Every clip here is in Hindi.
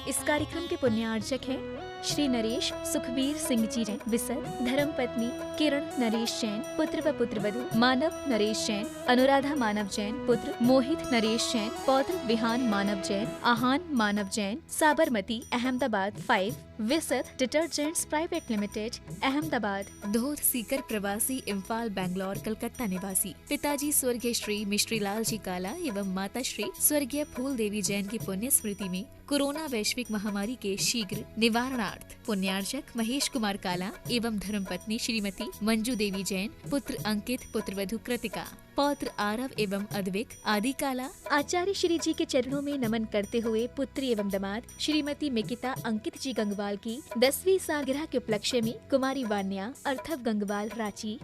इस कार्यक्रम के पुण्यार्चक हैं श्री नरेश सुखबीर सिंह जी जैन विसर, धर्मपत्नी किरण नरेश जैन, पुत्र व पुत्रवधू मानव नरेश जैन, अनुराधा मानव जैन, पुत्र मोहित नरेश जैन, पौत्र Vihan Manav Jain, Aahan Manav Jain, Sabarmati Ahmedabad 5, Visat detergents private limited Ahmedabad, Dhodh Sikar प्रवासी इम्फाल बैंगलोर कलकत्ता निवासी, पिताजी स्वर्गीय श्री मिश्री लाल जी काला एवं माता श्री स्वर्गीय फूल देवी जैन की पुण्य स्मृति में कोरोना वैश्विक महामारी के शीघ्र निवारणार्थ पुण्यार्चक महेश कुमार काला एवं धर्मपत्नी श्रीमती मंजू देवी जैन, पुत्र अंकित, पुत्रवधू कृतिका, पौत्र आरव एवं अद्विक आदि काला, आचार्य श्री जी के चरणों में नमन करते हुए पुत्री एवं दामाद श्रीमती मिकिता अंकित जी गंगवाल की 10वीं सालगिरह के उपलक्ष्य में कुमारी वान्या अर्थव Gangwal Ranchi,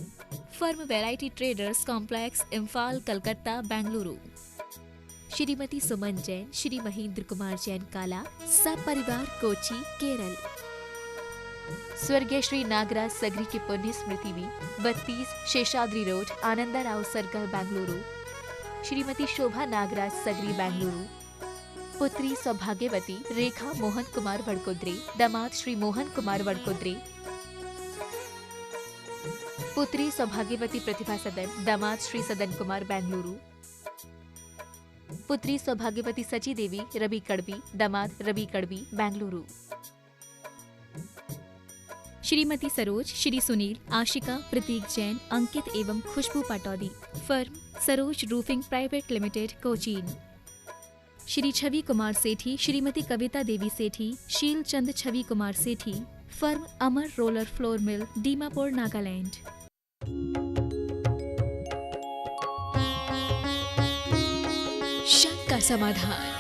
firm variety traders complex Imphal Calcutta Bengaluru, Shrimati Suman Jain, Shri Mahendra Kumar Jain Kala, सब परिवार कोची केरल, स्वर्गीय श्री नागराज सगरी की पुण्य स्मृति में 32 शेषाद्री रोड आनंदा राव सर्कल बेंगलुरु, श्रीमती शोभा नागराज सगरी बेंगलुरु, पुत्री सौभाग्यवती रेखा मोहन कुमार वड़कुद्रे, दामाद श्री मोहन कुमार वड़कुद्रे, पुत्री सौभाग्यवती प्रतिभा सदन, दामाद श्री सदन कुमार बेंगलुरु, पुत्री सौभाग्यवती सची देवी रवि कड़बी, दामाद रवि कड़बी बेंगलुरु, श्रीमती सरोज, श्री सुनील, आशिका, प्रतीक जैन, अंकित एवं Khushboo Pataudi, firm Saroj roofing private limited Cochin, Shri Chhavi Kumar Sethi, Shrimati Kavita Devi Sethi, Sheel Chand Chhavi Kumar Sethi, firm Amar roller flour mill, Dimapur Nagaland. शंका समाधान।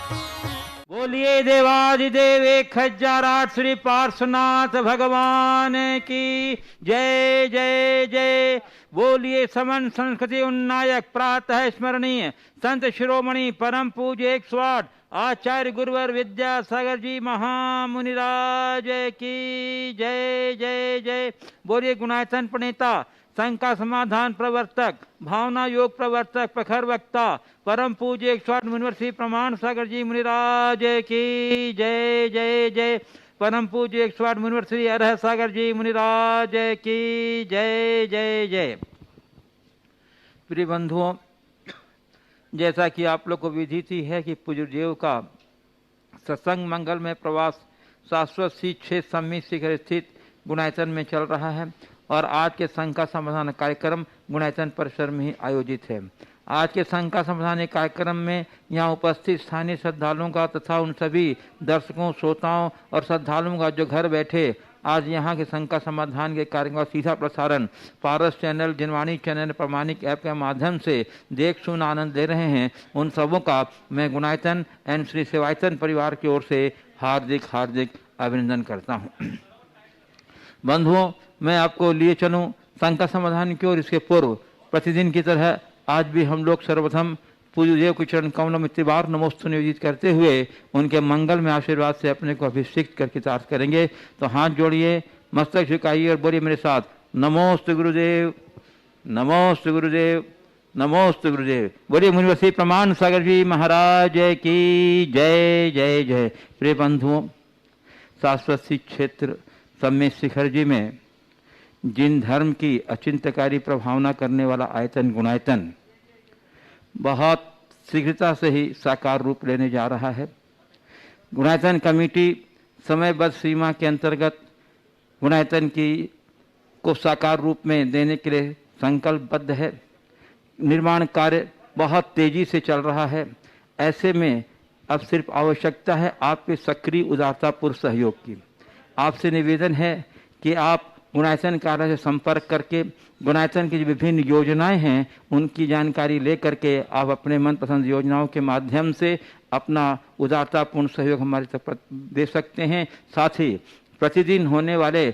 बोलिए देवादिदेव 1008 श्री पार्श्वनाथ भगवान की जय जय जय। बोलिए समन संस्कृति उन्नायक प्रातः स्मरणीय संत शिरोमणि परम पूज्य 108 आचार्य गुरुवर विद्यासागर जी महामुनिराज की जय जय जय। बोलिए गुणायतन प्रणेता शंका समाधान प्रवर्तक भावना योग प्रवर्तक प्रखर वक्ता परम पूज्य 108 मुनिवर्षी प्रमाण सागर जी मुनिराज की जय जय जय। परम पूज्य 108 मुनिवर्षी अरह सागर जी मुनिराज की जय जय जय। प्रिय बंधुओं, जैसा कि आप लोग को विदित है कि पूज्य देव का सत्संग मंगल में प्रवास शाश्वत सी 6 सम्मित शिखर स्थित गुणायतन में चल रहा है और आज के शंका समाधान कार्यक्रम गुणायतन परिसर में ही आयोजित है। आज के शंका समाधान कार्यक्रम में यहाँ उपस्थित स्थानीय श्रद्धालुओं का तथा उन सभी दर्शकों, श्रोताओं और श्रद्धालुओं का जो घर बैठे आज यहाँ के शंका समाधान के कार्यक्रम का सीधा प्रसारण पारस चैनल, जिनवाणी चैनल, प्रमाणिक ऐप के माध्यम से देख सुन आनंद ले रहे हैं, उन सबों का मैं गुणायतन एंड श्री सेवायतन परिवार की ओर से हार्दिक हार्दिक अभिनंदन करता हूँ। बंधुओं, मैं आपको लिए चलूँ शंका समाधान की ओर। इसके पूर्व प्रतिदिन की तरह आज भी हम लोग सर्वप्रथम पूज्य देव के चरण कमलों में त्रिबार नमोस्तु निवेदित करते हुए उनके मंगल में आशीर्वाद से अपने को अभिषेक करके तार्थ करेंगे। तो हाथ जोड़िए, मस्तक झुकाइए और बोलिए मेरे साथ, नमोस्तु गुरुदेव, नमोस्तु गुरुदेव, नमोस्तु गुरुदेव। बोलिए मुनिवर्षी प्रमाण सागर जी महाराज की जय जय जय। प्रिय बंधुओं, शाश्वत क्षेत्र सम्मेत शिखर जी में जिन धर्म की अचिंत्यकारी प्रभावना करने वाला आयतन गुणायतन बहुत शीघ्रता से ही साकार रूप लेने जा रहा है। गुणायतन कमेटी समयबद्ध सीमा के अंतर्गत गुणायतन की को साकार रूप में देने के लिए संकल्पबद्ध है। निर्माण कार्य बहुत तेजी से चल रहा है। ऐसे में अब सिर्फ आवश्यकता है आपके सक्रिय उदारतापूर्ण सहयोग की। आपसे निवेदन है कि आप गुणायतन कार्य से संपर्क करके गुणायतन की जो विभिन्न योजनाएं हैं उनकी जानकारी ले करके आप अपने मनपसंद योजनाओं के माध्यम से अपना उदारतापूर्ण सहयोग हमारे तक दे सकते हैं। साथ ही प्रतिदिन होने वाले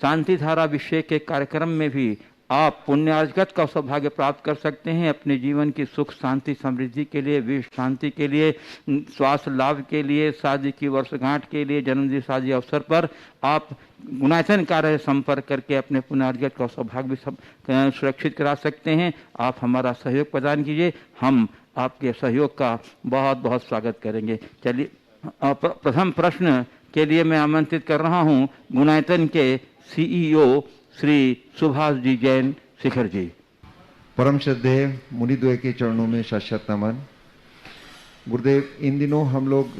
शांति धारा विषय के कार्यक्रम में भी आप पुण्यार्जगत का सौभाग्य प्राप्त कर सकते हैं। अपने जीवन की सुख शांति समृद्धि के लिए, विश्व शांति के लिए, स्वास्थ्य लाभ के लिए, शादी की वर्षगांठ के लिए, जन्मदिन शादी अवसर पर आप गुणायतन कार्य से संपर्क करके अपने पुण्यार्जगत का सौभाग्य भी सुरक्षित करा सकते हैं। आप हमारा सहयोग प्रदान कीजिए, हम आपके सहयोग का बहुत बहुत स्वागत करेंगे। चलिए प्रथम प्रश्न के लिए मैं आमंत्रित कर रहा हूं गुणायतन के सीईओ श्री सुभाष जी जैन शिखर जी। परम श्रद्धेय मुनिद्वय के चरणों में शत नमन। गुरुदेव, इन दिनों हम लोग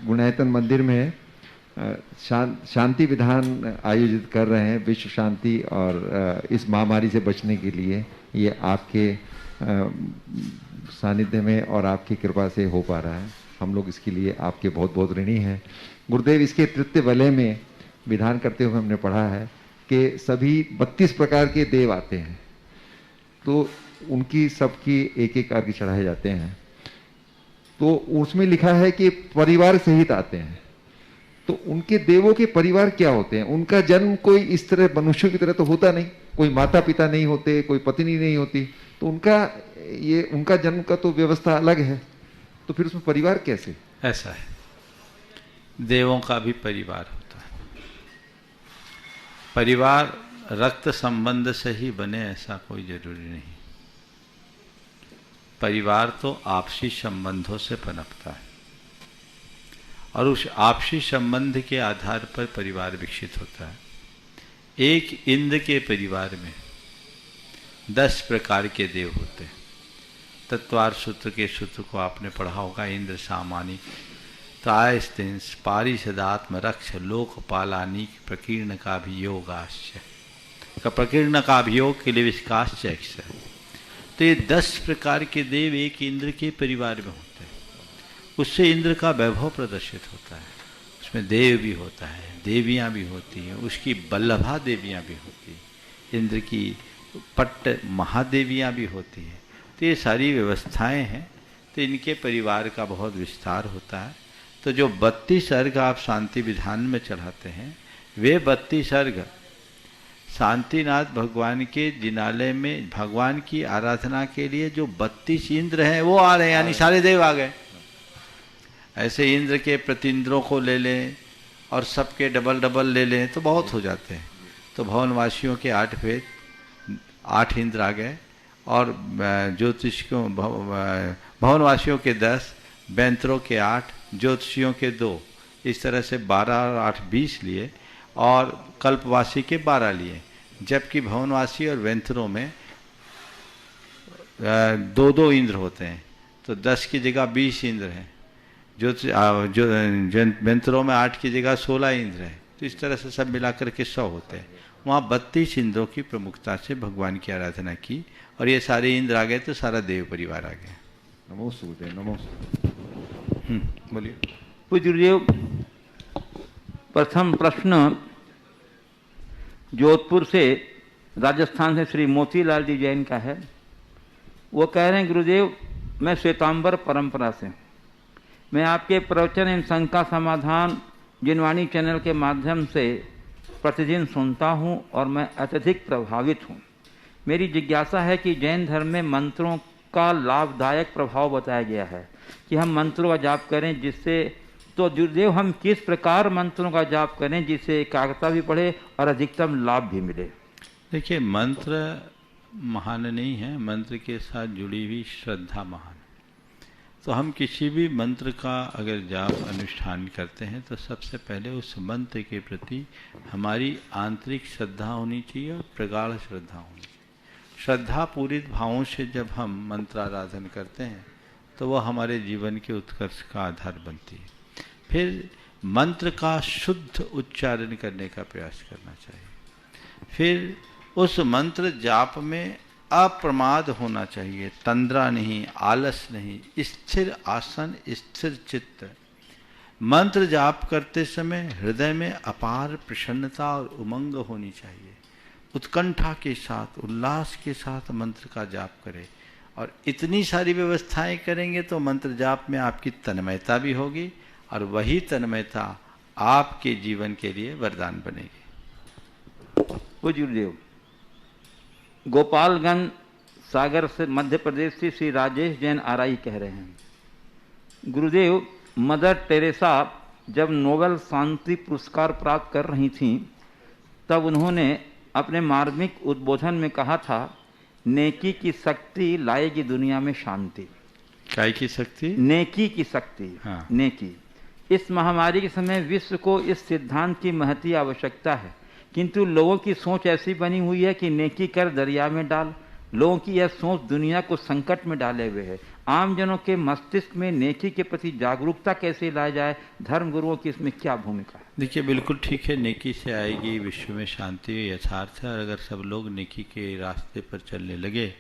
गुणायतन मंदिर में शांति विधान आयोजित कर रहे हैं, विश्व शांति और इस महामारी से बचने के लिए। ये आपके सानिध्य में और आपकी कृपा से हो पा रहा है। हम लोग इसके लिए आपके बहुत बहुत ऋणी हैं। गुरुदेव, इसके तृतीय वलय में विधान करते हुए हमने पढ़ा है कि सभी 32 प्रकार के देव आते हैं, तो उनकी सबकी एक एक अर्घ्य चढ़ाए जाते हैं। तो उसमें लिखा है कि परिवार सहित आते हैं। तो उनके देवों के परिवार क्या होते हैं? उनका जन्म कोई इस तरह मनुष्यों की तरह तो होता नहीं, कोई माता पिता नहीं होते, कोई पत्नी नहीं होती, तो उनका जन्म का तो व्यवस्था अलग है। तो फिर उसमें परिवार कैसे? ऐसा है, देवों का भी परिवार होता है। परिवार रक्त संबंध से ही बने ऐसा कोई जरूरी नहीं। परिवार तो आपसी संबंधों से पनपता है और उस आपसी संबंध के आधार पर परिवार विकसित होता है। एक इंद्र के परिवार में 10 प्रकार के देव होते हैं। तत्वार सूत्र के सूत्र को आपने पढ़ा होगा। इंद्र सामानिक त्रायस्तिंस पारिषदात्म रक्ष लोकपालानिक प्रकीर्ण का भी योगाश्च प्रकीर्ण का अभियोग के लिए विस्काश्च। तो ये 10 प्रकार के देव एक इंद्र के परिवार में होते हैं। उससे इंद्र का वैभव प्रदर्शित होता है। उसमें देव भी होता है, देवियाँ भी होती हैं, उसकी बल्लभा देवियाँ भी होती हैं, इंद्र की पट्ट महादेवियाँ भी होती हैं। तो ये सारी व्यवस्थाएं हैं। तो इनके परिवार का बहुत विस्तार होता है। तो जो 32 अर्घ आप शांति विधान में चढ़ाते हैं, वे 32 अर्घ शांतिनाथ भगवान के जिनालय में भगवान की आराधना के लिए जो 32 इंद्र हैं वो आ रहे हैं, यानी सारे देव आ गए। ऐसे इंद्र के प्रतिंद्रों को ले लें और सबके डबल डबल ले लें तो बहुत हो जाते हैं। तो भवनवासियों के 8 वेद, 8 इंद्र आ गए और ज्योतिषियों भवनवासियों के 10, बैंत्रों के 8, ज्योतिषियों के 2, इस तरह से 12 और 8 20 लिए और कल्पवासी के 12 लिए। जबकि भवनवासी और वेंत्रों में 2-2 इंद्र होते हैं, तो 10 की जगह 20 इंद्र हैं। जो वेंत्रों में 8 की जगह 16 इंद्र हैं। तो इस तरह से सब मिलाकर के 100 होते हैं। वहाँ 32 इंद्रों की प्रमुखता से भगवान की आराधना की और ये सारे इंद्र आ गए तो सारा देव परिवार आ गया। नमो सूर्य नमो। बोलिए। पूज्य गुरुदेव, प्रथम प्रश्न जोधपुर से, राजस्थान से श्री मोतीलाल जी जैन का है। वो कह रहे हैं, गुरुदेव मैं श्वेतांबर परंपरा से, मैं आपके प्रवचन एवं शंका समाधान जिनवाणी चैनल के माध्यम से प्रतिदिन सुनता हूँ और मैं अत्यधिक प्रभावित हूँ। मेरी जिज्ञासा है कि जैन धर्म में मंत्रों का लाभदायक प्रभाव बताया गया है कि हम मंत्रों का जाप करें जिससे, तो गुरुदेव हम किस प्रकार मंत्रों का जाप करें जिससे एकाग्रता भी बढ़े और अधिकतम लाभ भी मिले? देखिए, मंत्र महान नहीं है, मंत्र के साथ जुड़ी हुई श्रद्धा महान। तो हम किसी भी मंत्र का अगर जाप अनुष्ठान करते हैं तो सबसे पहले उस मंत्र के प्रति हमारी आंतरिक श्रद्धा होनी चाहिए और प्रगाढ़ श्रद्धा होनी चाहिए। श्रद्धा पूरित भावों से जब हम मंत्र आराधन करते हैं तो वह हमारे जीवन के उत्कर्ष का आधार बनती है। फिर मंत्र का शुद्ध उच्चारण करने का प्रयास करना चाहिए। फिर उस मंत्र जाप में अप्रमाद होना चाहिए, तंद्रा नहीं, आलस नहीं, स्थिर आसन, स्थिर चित्त। मंत्र जाप करते समय हृदय में अपार प्रसन्नता और उमंग होनी चाहिए। उत्कंठा के साथ, उल्लास के साथ मंत्र का जाप करें और इतनी सारी व्यवस्थाएं करेंगे तो मंत्र जाप में आपकी तन्मयता भी होगी और वही तन्मयता आपके जीवन के लिए वरदान बनेगी। पूज्य गुरुदेव, गोपालगंज सागर से मध्य प्रदेश से श्री राजेश जैन आरआई कह रहे हैं, गुरुदेव मदर टेरेसा जब नोबेल शांति पुरस्कार प्राप्त कर रही थीं तब उन्होंने अपने मार्मिक उद्बोधन में कहा था, नेकी की शक्ति लाएगी दुनिया में शांति। काय की शक्ति? नेकी की शक्ति। हाँ। नेकी इस महामारी के समय विश्व को इस सिद्धांत की महती आवश्यकता है, किंतु लोगों की सोच ऐसी बनी हुई है कि नेकी कर दरिया में डाल। लोगों की यह सोच दुनिया को संकट में डाले हुए है। आम जनों के मस्तिष्क में नेकी के प्रति जागरूकता कैसे लाया जाए, धर्म गुरुओं की इसमें क्या भूमिका है? देखिए, बिल्कुल ठीक है, नेकी से आएगी विश्व में शांति, यथार्थ है। और अगर सब लोग नेकी के रास्ते पर चलने लगे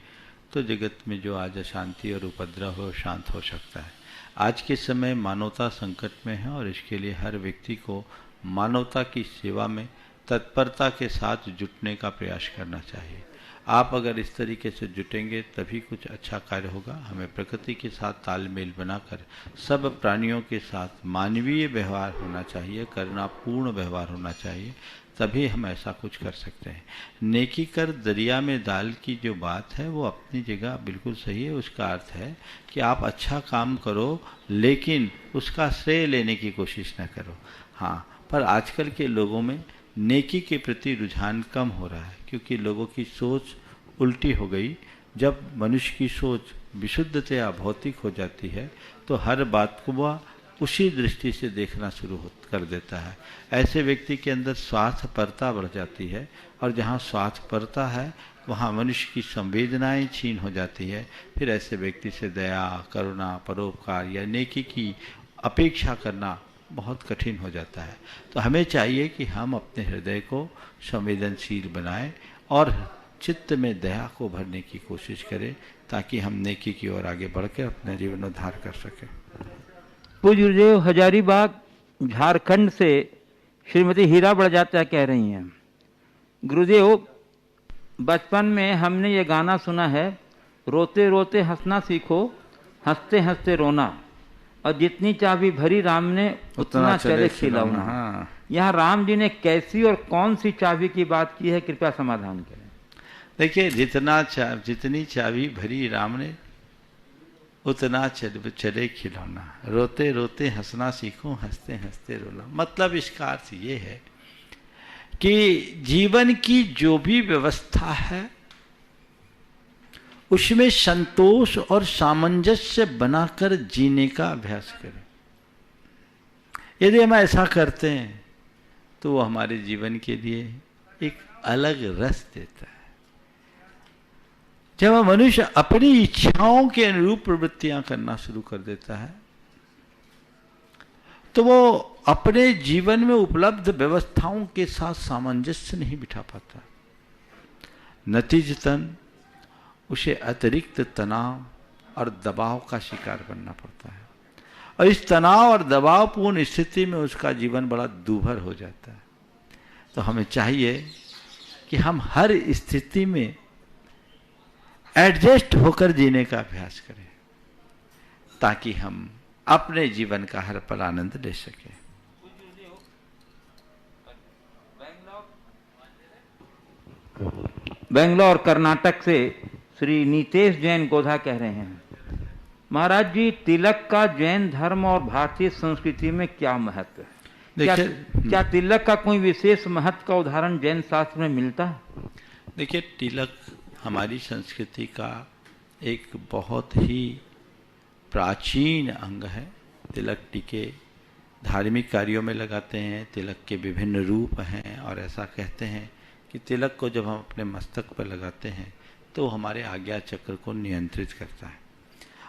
तो जगत में जो आज अशांति और उपद्रव हो शांत हो सकता है। आज के समय मानवता संकट में है और इसके लिए हर व्यक्ति को मानवता की सेवा में तत्परता के साथ जुटने का प्रयास करना चाहिए। आप अगर इस तरीके से जुटेंगे तभी कुछ अच्छा कार्य होगा। हमें प्रकृति के साथ तालमेल बनाकर सब प्राणियों के साथ मानवीय व्यवहार होना चाहिए, करुणापूर्ण व्यवहार होना चाहिए, तभी हम ऐसा कुछ कर सकते हैं। नेकी कर दरिया में डाल की जो बात है वो अपनी जगह बिल्कुल सही है। उसका अर्थ है कि आप अच्छा काम करो लेकिन उसका श्रेय लेने की कोशिश न करो। हाँ, पर आजकल के लोगों में नेकी के प्रति रुझान कम हो रहा है, क्योंकि लोगों की सोच उल्टी हो गई। जब मनुष्य की सोच विशुद्धतया भौतिक हो जाती है तो हर बात को वह उसी दृष्टि से देखना शुरू कर देता है। ऐसे व्यक्ति के अंदर स्वार्थपरता बढ़ जाती है, और जहाँ स्वार्थपरता है वहाँ मनुष्य की संवेदनाएं छीन हो जाती है। फिर ऐसे व्यक्ति से दया, करुणा, परोपकार या नेकी की अपेक्षा करना बहुत कठिन हो जाता है। तो हमें चाहिए कि हम अपने हृदय को संवेदनशील बनाएं और चित्त में दया को भरने की कोशिश करें, ताकि हम नेकी की ओर आगे बढ़कर अपना जीवनोद्धार कर सकें। पूज्य गुरुदेव, हजारीबाग झारखंड से श्रीमती हीरा बड़जात्या कह रही हैं, गुरुदेव बचपन में हमने ये गाना सुना है, रोते रोते हंसना सीखो, हंसते हंसते रोना, और जितनी चाबी भरी राम ने उतना चले खिलौना। हाँ। यहाँ राम जी ने कैसी और कौन सी चाबी की बात की है, कृपया समाधान करें। देखिए, जितनी चाबी भरी राम ने उतना चले खिलौना, रोते रोते हंसना सीखो, हंसते हंसते रोना। मतलब इसका अर्थ ये है कि जीवन की जो भी व्यवस्था है उसमें संतोष और सामंजस्य बनाकर जीने का अभ्यास करें। यदि हम ऐसा करते हैं तो वो हमारे जीवन के लिए एक अलग रस देता है। जब मनुष्य अपनी इच्छाओं के अनुरूप प्रवृत्तियां करना शुरू कर देता है तो वो अपने जीवन में उपलब्ध व्यवस्थाओं के साथ सामंजस्य नहीं बिठा पाता। नतीजतन उसे अतिरिक्त तनाव और दबाव का शिकार बनना पड़ता है, और इस तनाव और दबावपूर्ण स्थिति में उसका जीवन बड़ा दूभर हो जाता है। तो हमें चाहिए कि हम हर स्थिति में एडजस्ट होकर जीने का अभ्यास करें, ताकि हम अपने जीवन का हर पल आनंद ले सकें। बेंगलोर कर्नाटक से श्री नीतेश जैन गोधा कह रहे हैं, महाराज जी, तिलक का जैन धर्म और भारतीय संस्कृति में क्या महत्व है? क्या तिलक का कोई विशेष महत्व का उदाहरण जैन शास्त्र में मिलता है? देखिए, तिलक हमारी संस्कृति का एक बहुत ही प्राचीन अंग है। तिलक टीके धार्मिक कार्यों में लगाते हैं। तिलक के विभिन्न रूप हैं, और ऐसा कहते हैं कि तिलक को जब हम अपने मस्तक पर लगाते हैं तो हमारे आज्ञा चक्र को नियंत्रित करता है।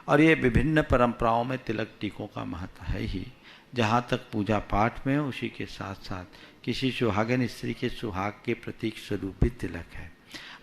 और ये विभिन्न परंपराओं में तिलक टीकों का महत्व है ही। जहाँ तक पूजा पाठ में, उसी के साथ साथ किसी सुहागन स्त्री के सुहाग के प्रतीक स्वरूप भी तिलक है।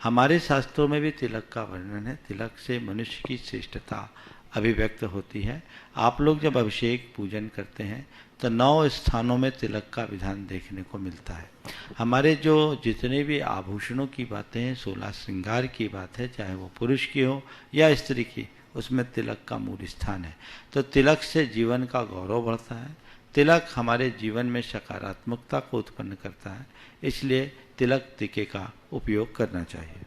हमारे शास्त्रों में भी तिलक का वर्णन है। तिलक से मनुष्य की श्रेष्ठता अभिव्यक्त होती है। आप लोग जब अभिषेक पूजन करते हैं तो 9 स्थानों में तिलक का विधान देखने को मिलता है। हमारे जो जितने भी आभूषणों की बातें हैं, 16 श्रृंगार की बात है, चाहे वो पुरुष की हो या स्त्री की, उसमें तिलक का मूल स्थान है। तो तिलक से जीवन का गौरव बढ़ता है। तिलक हमारे जीवन में सकारात्मकता को उत्पन्न करता है, इसलिए तिलक टीके का उपयोग करना चाहिए।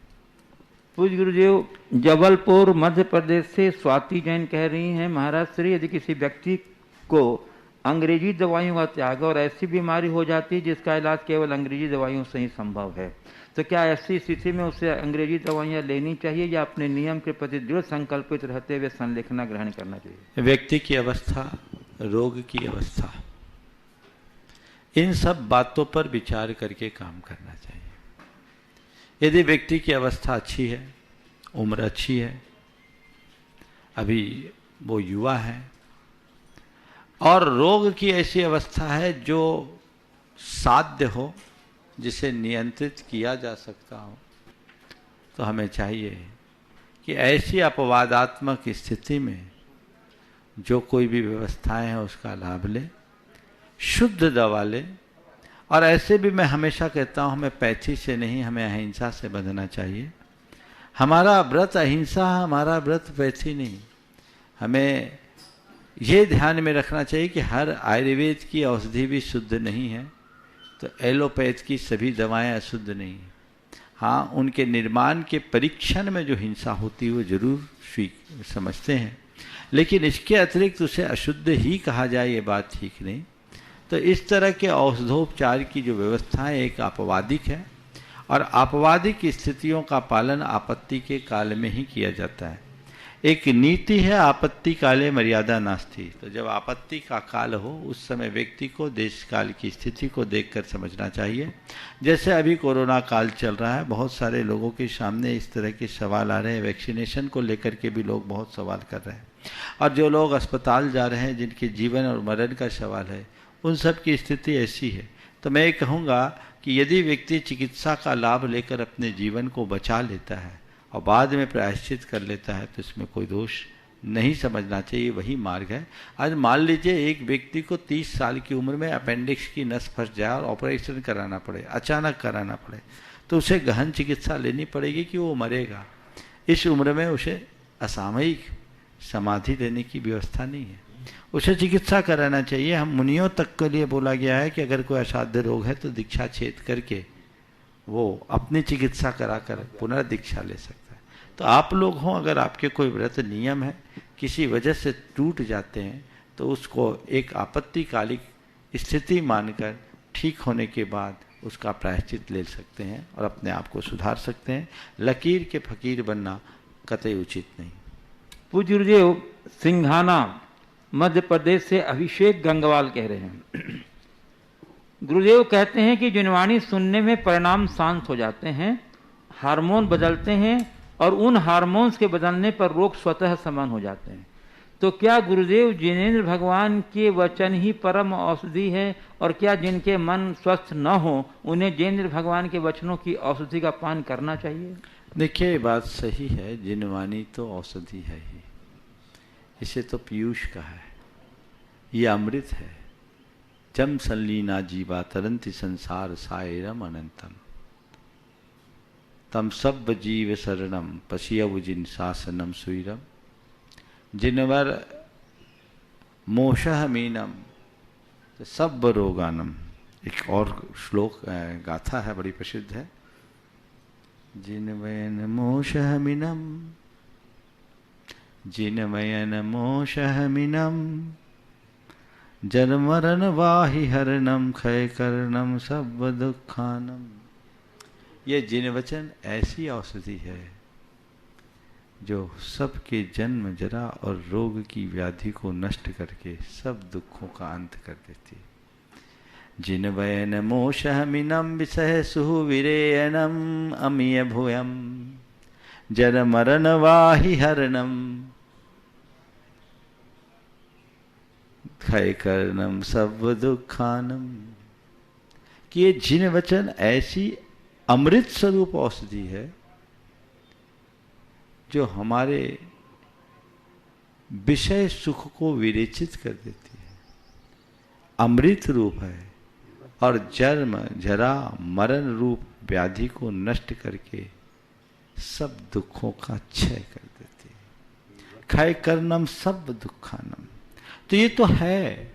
पूज्य गुरुदेव, जबलपुर मध्य प्रदेश से स्वाति जैन कह रही हैं, महाराज श्री, यदि किसी व्यक्ति को अंग्रेजी दवाइयों का त्याग और ऐसी बीमारी हो जाती है जिसका इलाज केवल अंग्रेजी दवाइयों से ही संभव है, तो क्या ऐसी स्थिति में उसे अंग्रेजी दवाइयाँ लेनी चाहिए या अपने नियम के प्रति दृढ़ संकल्पित रहते हुए संलेखना ग्रहण करना चाहिए? व्यक्ति की अवस्था, रोग की अवस्था इन सब बातों पर विचार करके काम करना चाहिए। यदि व्यक्ति की अवस्था अच्छी है, उम्र अच्छी है, अभी वो युवा है और रोग की ऐसी अवस्था है जो साध्य हो, जिसे नियंत्रित किया जा सकता हो, तो हमें चाहिए कि ऐसी अपवादात्मक स्थिति में जो कोई भी व्यवस्थाएं हैं उसका लाभ ले, शुद्ध दवा ले। और ऐसे भी मैं हमेशा कहता हूँ, हमें पैथी से नहीं, हमें अहिंसा से बंधना चाहिए। हमारा व्रत अहिंसा, हमारा व्रत पैथी नहीं। हमें ये ध्यान में रखना चाहिए कि हर आयुर्वेद की औषधि भी शुद्ध नहीं है, तो एलोपैथ की सभी दवाएं अशुद्ध नहीं हैं। हाँ, उनके निर्माण के परीक्षण में जो हिंसा होती है वो जरूर समझते हैं, लेकिन इसके अतिरिक्त उसे अशुद्ध ही कहा जाए ये बात ठीक नहीं। तो इस तरह के औषधोपचार की जो व्यवस्था है एक आपवादिक है, और आपवादिक स्थितियों का पालन आपत्ति के काल में ही किया जाता है। एक नीति है, आपत्ति काले मर्यादा नास्ति। तो जब आपत्ति का काल हो उस समय व्यक्ति को देश काल की स्थिति को देखकर समझना चाहिए। जैसे अभी कोरोना काल चल रहा है, बहुत सारे लोगों के सामने इस तरह के सवाल आ रहे हैं, वैक्सीनेशन को लेकर के भी लोग बहुत सवाल कर रहे हैं, और जो लोग अस्पताल जा रहे हैं जिनके जीवन और मरण का सवाल है, उन सब की स्थिति ऐसी है। तो मैं ये कहूँगा कि यदि व्यक्ति चिकित्सा का लाभ लेकर अपने जीवन को बचा लेता है और बाद में प्रायश्चित कर लेता है, तो इसमें कोई दोष नहीं समझना चाहिए, वही मार्ग है। आज मान लीजिए एक व्यक्ति को 30 साल की उम्र में अपेंडिक्स की नस फंस जाए और ऑपरेशन कराना पड़े, अचानक कराना पड़े, तो उसे गहन चिकित्सा लेनी पड़ेगी कि वो मरेगा। इस उम्र में उसे असामयिक समाधि देने की व्यवस्था नहीं है, उसे चिकित्सा कराना चाहिए। हम मुनियों तक के लिए बोला गया है कि अगर कोई असाध्य रोग है तो दीक्षा छेद करके वो अपनी चिकित्सा कराकर पुनर्दीक्षा ले सकता है। तो आप लोग हों, अगर आपके कोई व्रत नियम है किसी वजह से टूट जाते हैं, तो उसको एक आपत्तिकालिक स्थिति मानकर ठीक होने के बाद उसका प्रायश्चित ले सकते हैं और अपने आप को सुधार सकते हैं। लकीर के फकीर बनना कतई उचित नहीं। पूज्य गुरुदेव सिंघाना मध्य प्रदेश से अभिषेक गंगवाल कह रहे हैं, गुरुदेव कहते हैं कि जिनवाणी सुनने में परिणाम शांत हो जाते हैं, हार्मोन बदलते हैं और उन हार्मोन्स के बदलने पर रोग स्वतः शमन हो जाते हैं। तो क्या गुरुदेव जिनेंद्र भगवान के वचन ही परम औषधि है, और क्या जिनके मन स्वस्थ न हो उन्हें जिनेंद्र भगवान के वचनों की औषधि का पान करना चाहिए? देखिए, ये बात सही है, जिनवाणी तो औषधि है ही, इसे तो पीयूष कहा है, ये अमृत है। जम संलीना जीवा तरंति संसार सायरम अनंतम, तम सब जीव शरणम पशियव जिन शासनम सुरम, जिनवर मोशह मीनम सब रोगानम। एक और श्लोक गाथा है, बड़ी प्रसिद्ध है, जिनवयन मोशह मीनम, जिनवयन मोशह मीनम, जन्मरण वाहि हरणम क्षय करणम सब दुखानम। ये जिन वचन ऐसी औषधि है जो सबके जन्म जरा और रोग की व्याधि को नष्ट करके सब दुखों का अंत कर देती है। जिनवयन मोशह मिनम विषय सुविरेयनम अमीय भूयम, जन्मरण वाहि हरणम क्षय करणम सब दुखानम। कि ये जिन वचन ऐसी अमृत स्वरूप औषधि है जो हमारे विषय सुख को विरेचित कर देती है, अमृत रूप है, और जन्म जरा मरण रूप व्याधि को नष्ट करके सब दुखों का क्षय कर देती है। क्षय करणम सब दुखानम। तो ये तो है,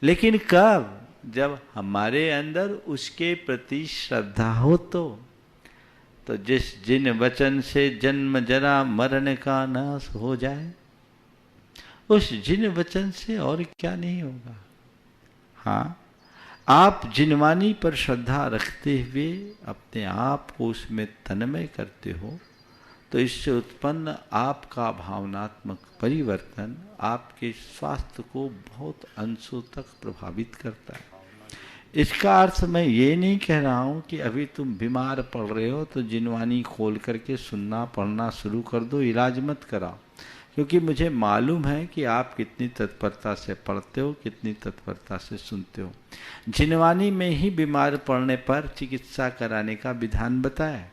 लेकिन कब? जब हमारे अंदर उसके प्रति श्रद्धा हो। तो जिस जिन वचन से जन्म जरा मरण का नाश हो जाए, उस जिन वचन से और क्या नहीं होगा। हाँ, आप जिनवाणी पर श्रद्धा रखते हुए अपने आप को उसमें तन्मय करते हो, तो इससे उत्पन्न आपका भावनात्मक परिवर्तन आपके स्वास्थ्य को बहुत अंशों तक प्रभावित करता है। इसका अर्थ मैं ये नहीं कह रहा हूँ कि अभी तुम बीमार पड़ रहे हो तो जिनवानी खोल करके सुनना पढ़ना शुरू कर दो, इलाज मत कराओ, क्योंकि मुझे मालूम है कि आप कितनी तत्परता से पढ़ते हो, कितनी तत्परता से सुनते हो। जिनवानी में ही बीमार पड़ने पर चिकित्सा कराने का विधान बताया,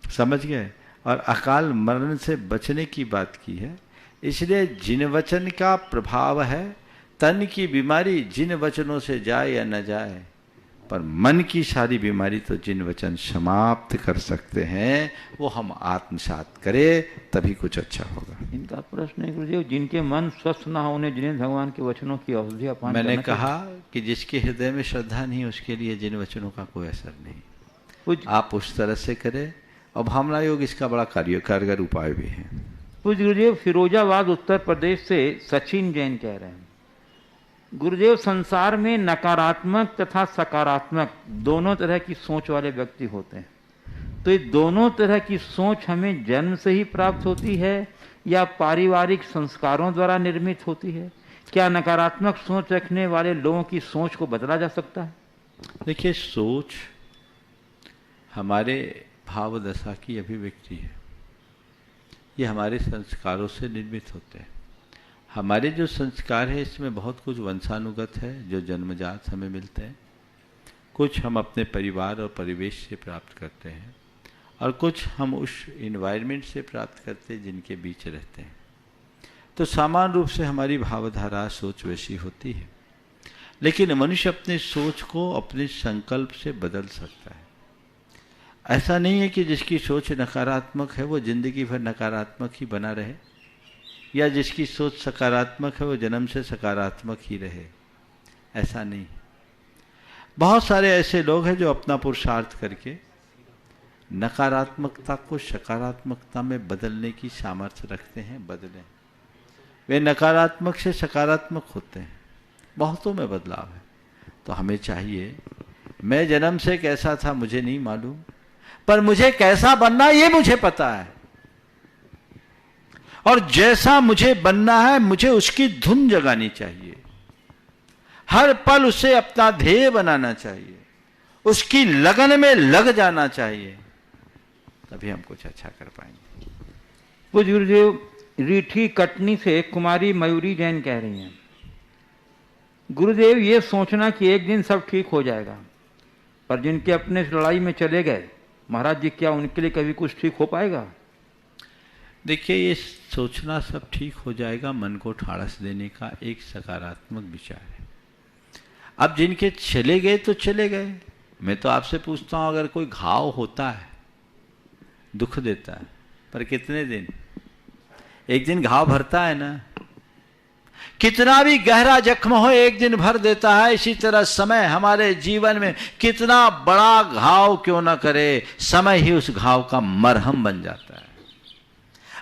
समझ गए, और अकाल मरण से बचने की बात की है। इसलिए जिन वचन का प्रभाव है, तन की बीमारी जिन वचनों से जाए या न जाए, पर मन की सारी बीमारी तो जिन वचन समाप्त कर सकते हैं वो हम आत्मसात करें, तभी कुछ अच्छा होगा। इनका प्रश्न है गुरुदेव, जिनके मन स्वस्थ ना होने जिन्हें भगवान के वचनों की औषधि अपान मैंने कहा कि जिसके हृदय में श्रद्धा नहीं उसके लिए जिन वचनों का कोई असर नहीं। आप उस तरह से करें, और भावना योग इसका बड़ा कारगर उपाय भी है। पूज्य गुरुदेव, फिरोजाबाद उत्तर प्रदेश से सचिन जैन कह रहे हैं, गुरुदेव संसार में नकारात्मक तथा सकारात्मक दोनों तरह की सोच वाले व्यक्ति होते हैं, तो ये दोनों तरह की सोच हमें जन्म से ही प्राप्त होती है या पारिवारिक संस्कारों द्वारा निर्मित होती है? क्या नकारात्मक सोच रखने वाले लोगों की सोच को बदला जा सकता है? देखिए, सोच हमारे भाव दशा की अभिव्यक्ति है, ये हमारे संस्कारों से निर्मित होते हैं। हमारे जो संस्कार है इसमें बहुत कुछ वंशानुगत है जो जन्मजात हमें मिलते हैं, कुछ हम अपने परिवार और परिवेश से प्राप्त करते हैं, और कुछ हम उस इन्वायरमेंट से प्राप्त करते हैं जिनके बीच रहते हैं। तो सामान्य रूप से हमारी भावधारा सोच वैसी होती है, लेकिन मनुष्य अपने सोच को अपने संकल्प से बदल सकता है। ऐसा नहीं है कि जिसकी सोच नकारात्मक है वो जिंदगी भर नकारात्मक ही बना रहे, या जिसकी सोच सकारात्मक है वो जन्म से सकारात्मक ही रहे, ऐसा नहीं। बहुत सारे ऐसे लोग हैं जो अपना पुरुषार्थ करके नकारात्मकता को सकारात्मकता में बदलने की सामर्थ्य रखते हैं, बदलें। वे नकारात्मक से सकारात्मक होते हैं, बहुतों में बदलाव है। तो हमें चाहिए, मैं जन्म से कैसा था मुझे नहीं मालूम, पर मुझे कैसा बनना ये मुझे पता है, और जैसा मुझे बनना है मुझे उसकी धुन जगानी चाहिए, हर पल उसे अपना ध्येय बनाना चाहिए, उसकी लगन में लग जाना चाहिए, तभी हम कुछ अच्छा कर पाएंगे। पूज्य गुरुदेव, रीठी कटनी से कुमारी मयूरी जैन कह रही हैं, गुरुदेव ये सोचना कि एक दिन सब ठीक हो जाएगा, पर जिनके अपने लड़ाई में चले गए महाराज जी, क्या उनके लिए कभी कुछ ठीक हो पाएगा? देखिए, ये सोचना सब ठीक हो जाएगा मन को ठाड़स देने का एक सकारात्मक विचार है। अब जिनके चले गए तो चले गए। मैं तो आपसे पूछता हूं, अगर कोई घाव होता है, दुख देता है, पर कितने दिन? एक दिन घाव भरता है ना। कितना भी गहरा जख्म हो एक दिन भर देता है। इसी तरह समय हमारे जीवन में कितना बड़ा घाव क्यों ना करे, समय ही उस घाव का मरहम बन जाता है।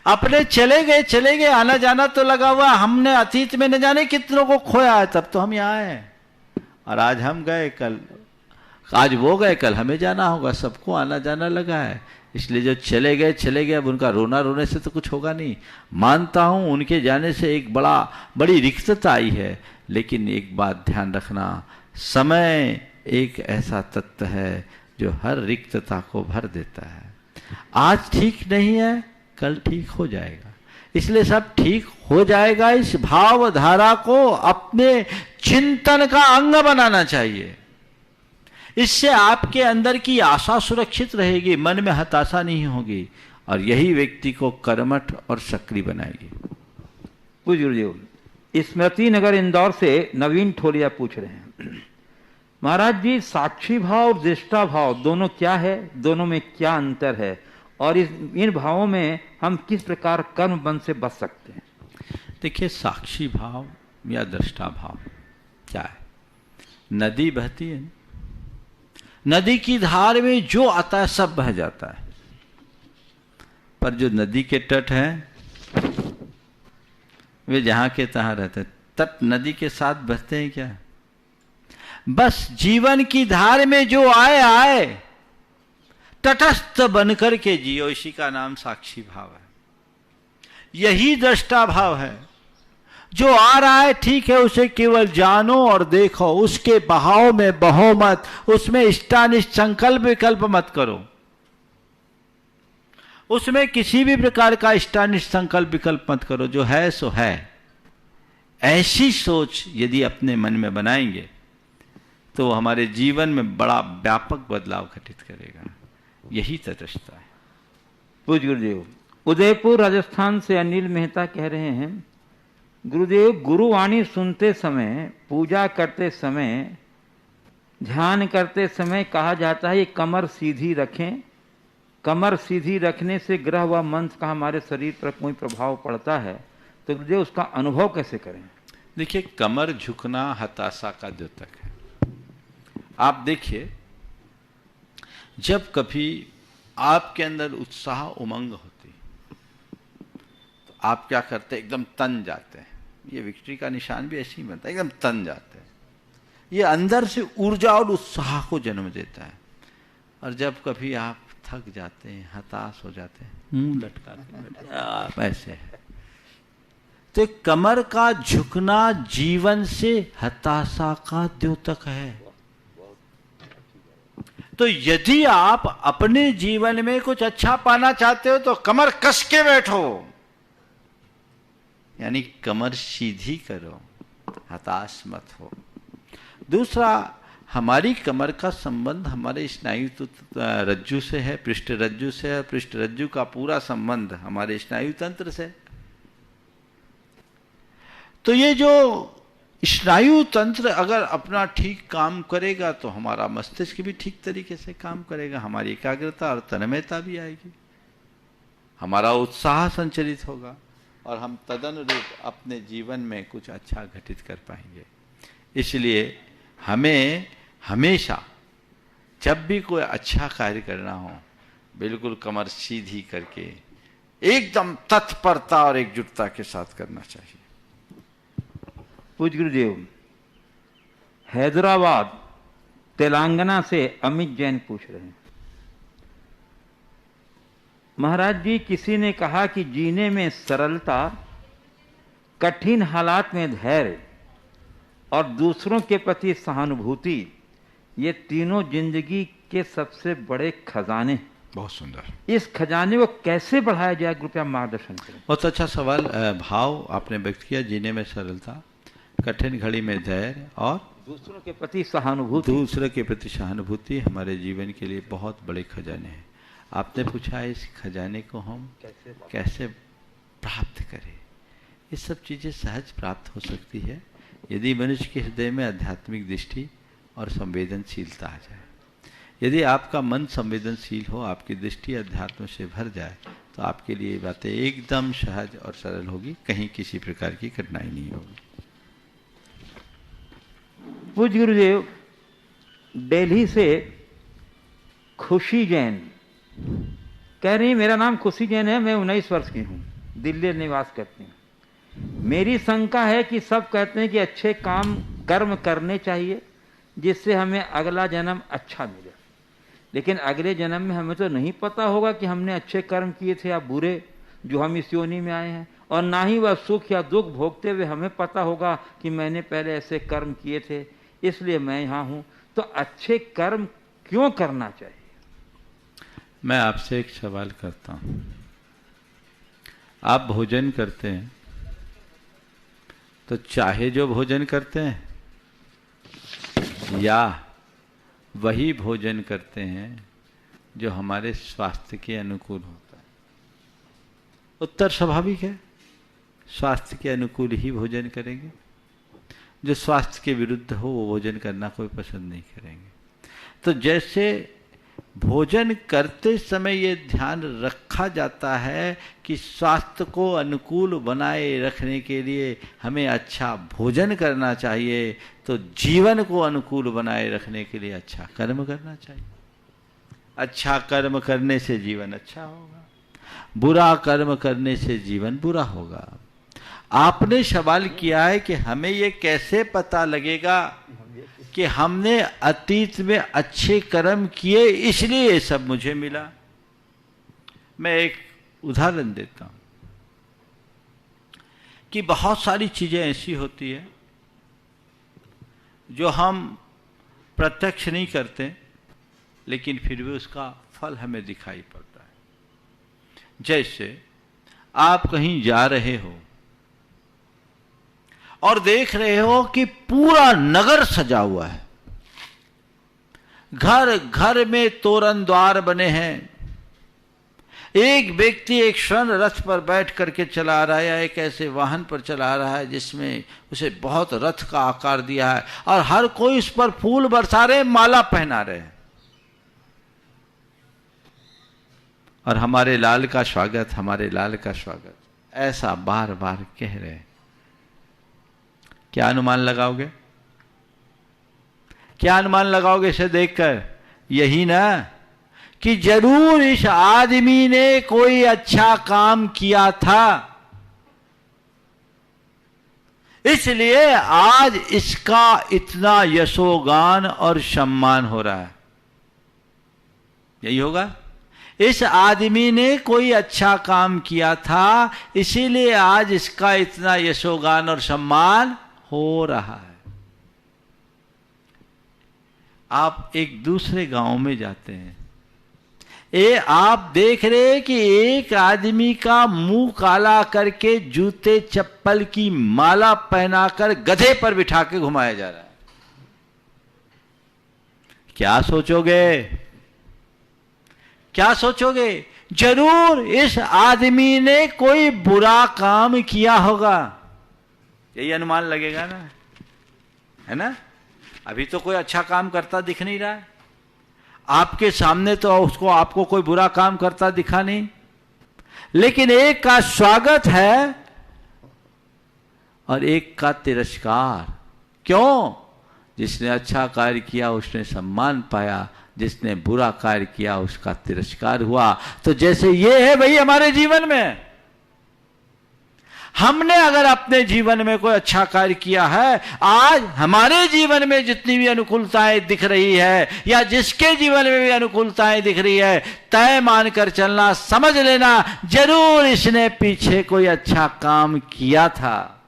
अपने चले गए, आना जाना तो लगा हुआ। हमने अतीत में न जाने कितनों को खोया है, तब तो हम यहाँ आए, और आज हम गए, कल आज वो गए, कल हमें जाना होगा। सबको आना जाना लगा है। इसलिए जो चले गए, अब उनका रोना रोने से तो कुछ होगा नहीं। मानता हूं उनके जाने से एक बड़ी रिक्तता आई है, लेकिन एक बात ध्यान रखना, समय एक ऐसा तत्व है जो हर रिक्तता को भर देता है। आज ठीक नहीं है, कल ठीक हो जाएगा। इसलिए सब ठीक हो जाएगा, इस भावधारा को अपने चिंतन का अंग बनाना चाहिए। इससे आपके अंदर की आशा सुरक्षित रहेगी, मन में हताशा नहीं होगी, और यही व्यक्ति को कर्मठ और सक्रिय बनाएगी। पूज्य गुरुदेव, स्मृति नगर इंदौर से नवीन ठोलिया पूछ रहे हैं, महाराज जी, साक्षी भाव और दृष्टा भाव दोनों क्या है, दोनों में क्या अंतर है, और इन भावों में हम किस प्रकार कर्म बंध से बच सकते हैं? देखिए, साक्षी भाव या दृष्टा भाव क्या है? नदी बहती है, नदी की धार में जो आता है सब बह जाता है, पर जो नदी के तट हैं वे जहां के तहां रहते हैं। तट नदी के साथ बहते हैं क्या? बस जीवन की धार में जो आए, तटस्थ बनकर के जियो, इसी का नाम साक्षी भाव है। यही दृष्टा भाव है। जो आ रहा है ठीक है, उसे केवल जानो और देखो, उसके बहाव में बहो मत, उसमें इष्टानिष्ट संकल्प विकल्प मत करो, उसमें किसी भी प्रकार का इष्टानिष्ट संकल्प विकल्प मत करो। जो है सो है। ऐसी सोच यदि अपने मन में बनाएंगे तो वो हमारे जीवन में बड़ा व्यापक बदलाव घटित करेगा। यही तटस्थता है। पूज्य गुरुदेव, उदयपुर राजस्थान से अनिल मेहता कह रहे हैं, गुरुदेव गुरुवाणी सुनते समय, पूजा करते समय, ध्यान करते समय कहा जाता है ये कमर सीधी रखें, कमर सीधी रखने से ग्रह व मंत्र का हमारे शरीर पर कोई प्रभाव पड़ता है, तो गुरुदेव उसका अनुभव कैसे करें? देखिए, कमर झुकना हताशा का द्योतक है। आप देखिए, जब कभी आपके अंदर उत्साह उमंग होती तो आप क्या करते हैं? एकदम तन जाते हैं। ये विक्ट्री का निशान भी ऐसे ही बनता है, एकदम तन जाते हैं। ये अंदर से ऊर्जा और उत्साह को जन्म देता है। और जब कभी आप थक जाते हैं, हताश हो जाते हैं, मुंह लटका के बैठे आप ऐसे है। तो कमर का झुकना जीवन से हताशा का द्योतक है। तो यदि आप अपने जीवन में कुछ अच्छा पाना चाहते हो तो कमर कस के बैठो, यानी कमर सीधी करो, हताश मत हो। दूसरा, हमारी कमर का संबंध हमारे स्नायु रज्जु से है, पृष्ठ रज्जु से है। पृष्ठ रज्जु का पूरा संबंध हमारे स्नायु तंत्र से। तो ये जो स्नायु तंत्र अगर अपना ठीक काम करेगा तो हमारा मस्तिष्क भी ठीक तरीके से काम करेगा, हमारी एकाग्रता और तन्मयता भी आएगी, हमारा उत्साह संचरित होगा और हम तदनुरूप अपने जीवन में कुछ अच्छा घटित कर पाएंगे। इसलिए हमें हमेशा जब भी कोई अच्छा कार्य करना हो, बिल्कुल कमर सीधी करके एकदम तत्परता और एकजुटता के साथ करना चाहिए। पूज्य गुरुदेव, हैदराबाद तेलंगाना से अमित जैन पूछ रहे हैं, महाराज जी, किसी ने कहा कि जीने में सरलता, कठिन हालात में धैर्य और दूसरों के प्रति सहानुभूति, ये तीनों जिंदगी के सबसे बड़े खजाने। बहुत सुंदर। इस खजाने को कैसे बढ़ाया जाए, कृपया मार्गदर्शन करें। बहुत अच्छा सवाल, भाव आपने व्यक्त किया। जीने में सरलता, कठिन घड़ी में धैर्य और दूसरों के प्रति सहानुभूति। दूसरे के प्रति सहानुभूति हमारे जीवन के लिए बहुत बड़े खजाने हैं। आपने पूछा इस खजाने को हम कैसे प्राप्त करें। ये सब चीज़ें सहज प्राप्त हो सकती है यदि मनुष्य के हृदय में आध्यात्मिक दृष्टि और संवेदनशीलता आ जाए। यदि आपका मन संवेदनशील हो, आपकी दृष्टि अध्यात्म से भर जाए, तो आपके लिए बातें एकदम सहज और सरल होगी, कहीं किसी प्रकार की कठिनाई नहीं होगी। पूज्य गुरुदेव, दिल्ली से खुशी जैन कह रही, मेरा नाम खुशी जैन है, मैं 19 वर्ष की हूँ, दिल्ली निवास करती हूँ। मेरी शंका है कि सब कहते हैं कि अच्छे काम कर्म करने चाहिए जिससे हमें अगला जन्म अच्छा मिले, लेकिन अगले जन्म में हमें तो नहीं पता होगा कि हमने अच्छे कर्म किए थे या बुरे, जो हम इस योनि में आए हैं, और ना ही वह सुख या दुख भोगते हुए हमें पता होगा कि मैंने पहले ऐसे कर्म किए थे, इसलिए मैं यहाँ हूँ। तो अच्छे कर्म क्यों करना चाहिए? मैं आपसे एक सवाल करता हूँ। आप भोजन करते हैं तो चाहे जो भोजन करते हैं या वही भोजन करते हैं जो हमारे स्वास्थ्य के अनुकूल होता है? उत्तर स्वाभाविक है, स्वास्थ्य के अनुकूल ही भोजन करेंगे। जो स्वास्थ्य के विरुद्ध हो वो भोजन करना कोई पसंद नहीं करेंगे। तो जैसे भोजन करते समय ये ध्यान रखा जाता है कि स्वास्थ्य को अनुकूल बनाए रखने के लिए हमें अच्छा भोजन करना चाहिए, तो जीवन को अनुकूल बनाए रखने के लिए अच्छा कर्म करना चाहिए। अच्छा कर्म करने से जीवन अच्छा होगा, बुरा कर्म करने से जीवन बुरा होगा। आपने सवाल किया है कि हमें ये कैसे पता लगेगा कि हमने अतीत में अच्छे कर्म किए इसलिए ये सब मुझे मिला। मैं एक उदाहरण देता हूं कि बहुत सारी चीजें ऐसी होती है जो हम प्रत्यक्ष नहीं करते, लेकिन फिर भी उसका फल हमें दिखाई पड़ता है। जैसे आप कहीं जा रहे हो और देख रहे हो कि पूरा नगर सजा हुआ है, घर घर में तोरण द्वार बने हैं, एक व्यक्ति एक स्वर्ण रथ पर बैठ करके चला रहा है या एक ऐसे वाहन पर चला रहा है जिसमें उसे बहुत रथ का आकार दिया है, और हर कोई उस पर फूल बरसा रहे, माला पहना रहे हैं, और हमारे लाल का स्वागत, हमारे लाल का स्वागत, ऐसा बार बार कह रहे हैं। क्या अनुमान लगाओगे? क्या अनुमान लगाओगे इसे देखकर? यही ना कि जरूर इस आदमी ने कोई अच्छा काम किया था, इसलिए आज इसका इतना यशोगान और सम्मान हो रहा है। यही होगा, इस आदमी ने कोई अच्छा काम किया था, इसीलिए आज इसका इतना यशोगान और सम्मान हो रहा है। आप एक दूसरे गांव में जाते हैं, आप देख रहे हैं कि एक आदमी का मुंह काला करके जूते चप्पल की माला पहनाकर गधे पर बिठा के घुमाया जा रहा है। क्या सोचोगे? क्या सोचोगे? जरूर इस आदमी ने कोई बुरा काम किया होगा, यही अनुमान लगेगा ना, है ना? अभी तो कोई अच्छा काम करता दिख नहीं रहा है आपके सामने, तो उसको आपको कोई बुरा काम करता दिखा नहीं, लेकिन एक का स्वागत है और एक का तिरस्कार। क्यों? जिसने अच्छा कार्य किया उसने सम्मान पाया, जिसने बुरा कार्य किया उसका तिरस्कार हुआ। तो जैसे ये है भाई हमारे जीवन में, हमने अगर अपने जीवन में कोई अच्छा कार्य किया है, आज हमारे जीवन में जितनी भी अनुकूलताएं दिख रही है या जिसके जीवन में भी अनुकूलताएं दिख रही है, तय मानकर चलना, समझ लेना जरूर इसने पीछे कोई अच्छा काम किया था।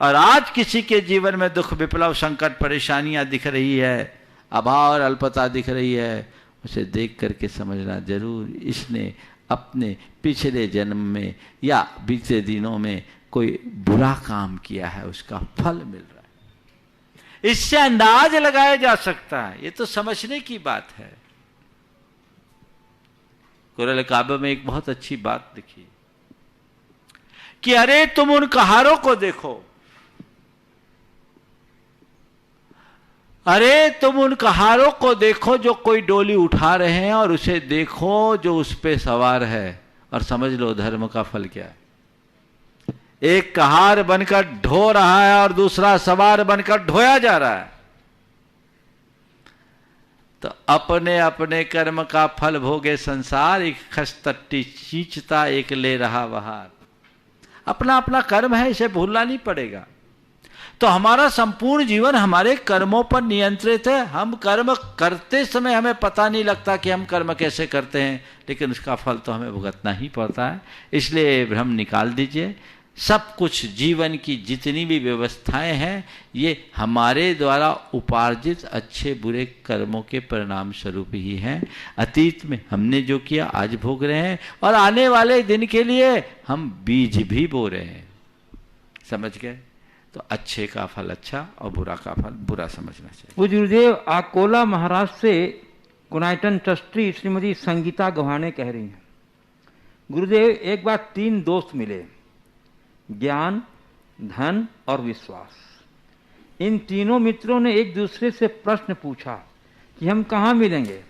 और आज किसी के जीवन में दुख, विप्लव, संकट, परेशानियां दिख रही है, अभाव और अल्पता दिख रही है, उसे देख करके समझना जरूर इसने अपने पिछले जन्म में या बीते दिनों में कोई बुरा काम किया है, उसका फल मिल रहा है। इससे अंदाज लगाया जा सकता है, ये तो समझने की बात है। कुरान काबा में एक बहुत अच्छी बात लिखी कि अरे तुम उन कहारों को देखो, अरे तुम उन कहारों को देखो जो कोई डोली उठा रहे हैं, और उसे देखो जो उस पे सवार है, और समझ लो धर्म का फल क्या है। एक कहार बनकर ढो रहा है और दूसरा सवार बनकर ढोया जा रहा है। तो अपने अपने कर्म का फल भोगे संसार, एक खस्तट्टी खींचता एक ले रहा बहार। अपना अपना कर्म है, इसे भूलना नहीं पड़ेगा। तो हमारा संपूर्ण जीवन हमारे कर्मों पर नियंत्रित है। हम कर्म करते समय हमें पता नहीं लगता कि हम कर्म कैसे करते हैं, लेकिन उसका फल तो हमें भुगतना ही पड़ता है। इसलिए भ्रम निकाल दीजिए। सब कुछ जीवन की जितनी भी व्यवस्थाएं हैं, ये हमारे द्वारा उपार्जित अच्छे बुरे कर्मों के परिणाम स्वरूप ही हैं। अतीत में हमने जो किया आज भोग रहे हैं, और आने वाले दिन के लिए हम बीज भी बो रहे हैं। समझ गए? तो अच्छे का फल अच्छा और बुरा का फल बुरा समझना चाहिए। वो गुरुदेव अकोला महाराष्ट्र से कुनाइटन ट्रस्टी श्रीमती संगीता गव्हाणे कह रही हैं, गुरुदेव एक बार 3 दोस्त मिले, ज्ञान, धन और विश्वास। इन तीनों मित्रों ने एक दूसरे से प्रश्न पूछा कि हम कहाँ मिलेंगे।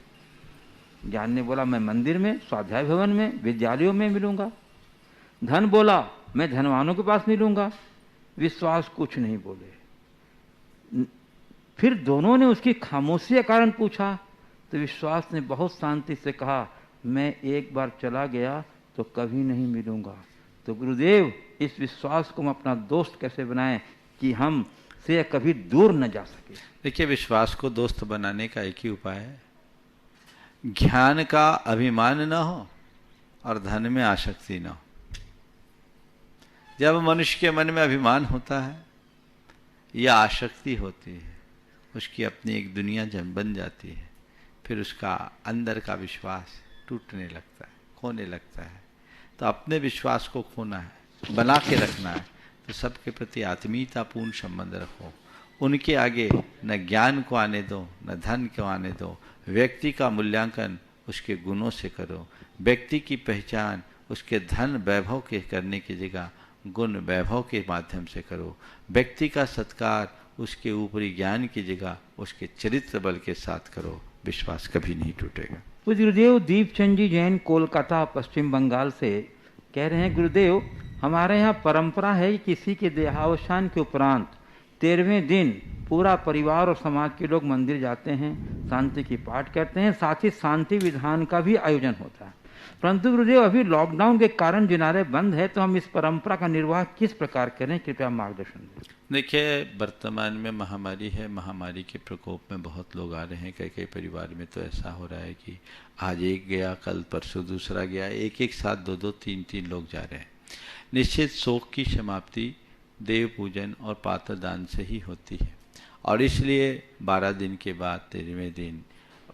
ज्ञान ने बोला मैं मंदिर में, स्वाध्याय भवन में, विद्यालयों में मिलूंगा। धन बोला मैं धनवानों के पास मिलूंगा। विश्वास कुछ नहीं बोले। फिर दोनों ने उसकी खामोशी के कारण पूछा, तो विश्वास ने बहुत शांति से कहा मैं एक बार चला गया तो कभी नहीं मिलूंगा। तो गुरुदेव इस विश्वास को हम अपना दोस्त कैसे बनाएं कि हम से कभी दूर न जा सके। देखिए, विश्वास को दोस्त बनाने का एक ही उपाय है, ज्ञान का अभिमान न हो और धन में आसक्ति न हो। जब मनुष्य के मन में अभिमान होता है या आसक्ति होती है, उसकी अपनी एक दुनिया जब बन जाती है, फिर उसका अंदर का विश्वास टूटने लगता है, खोने लगता है। तो अपने विश्वास को खोना है, बना के रखना है, तो सबके प्रति आत्मीयतापूर्ण संबंध रखो। उनके आगे न ज्ञान को आने दो, न धन को आने दो। व्यक्ति का मूल्यांकन उसके गुणों से करो। व्यक्ति की पहचान उसके धन वैभव के करने की जगह गुण वैभव के माध्यम से करो। व्यक्ति का सत्कार उसके ऊपरी ज्ञान की जगह उसके चरित्र बल के साथ करो। विश्वास कभी नहीं टूटेगा। पूज्य गुरुदेव दीपचंद जी जैन कोलकाता पश्चिम बंगाल से कह रहे हैं, गुरुदेव हमारे यहाँ परंपरा है कि किसी के देहावसान के उपरांत 13वें दिन पूरा परिवार और समाज के लोग मंदिर जाते हैं, शांति की पाठ करते हैं, साथ ही शांति विधान का भी आयोजन होता है। परंतु गुरुदेव अभी लॉकडाउन के कारण जिनारे बंद है, तो हम इस परंपरा का निर्वाह किस प्रकार करें, कृपया मार्गदर्शन दें। देखिए, वर्तमान में महामारी है, महामारी के प्रकोप में बहुत लोग आ रहे हैं। कई कई परिवार में तो ऐसा हो रहा है कि आज एक गया, कल परसों दूसरा गया, एक एक साथ दो दो तीन तीन लोग जा रहे हैं। निश्चित शोक की समाप्ति देव पूजन और पात्र दान से ही होती है, और इसलिए 12 दिन के बाद 13वें दिन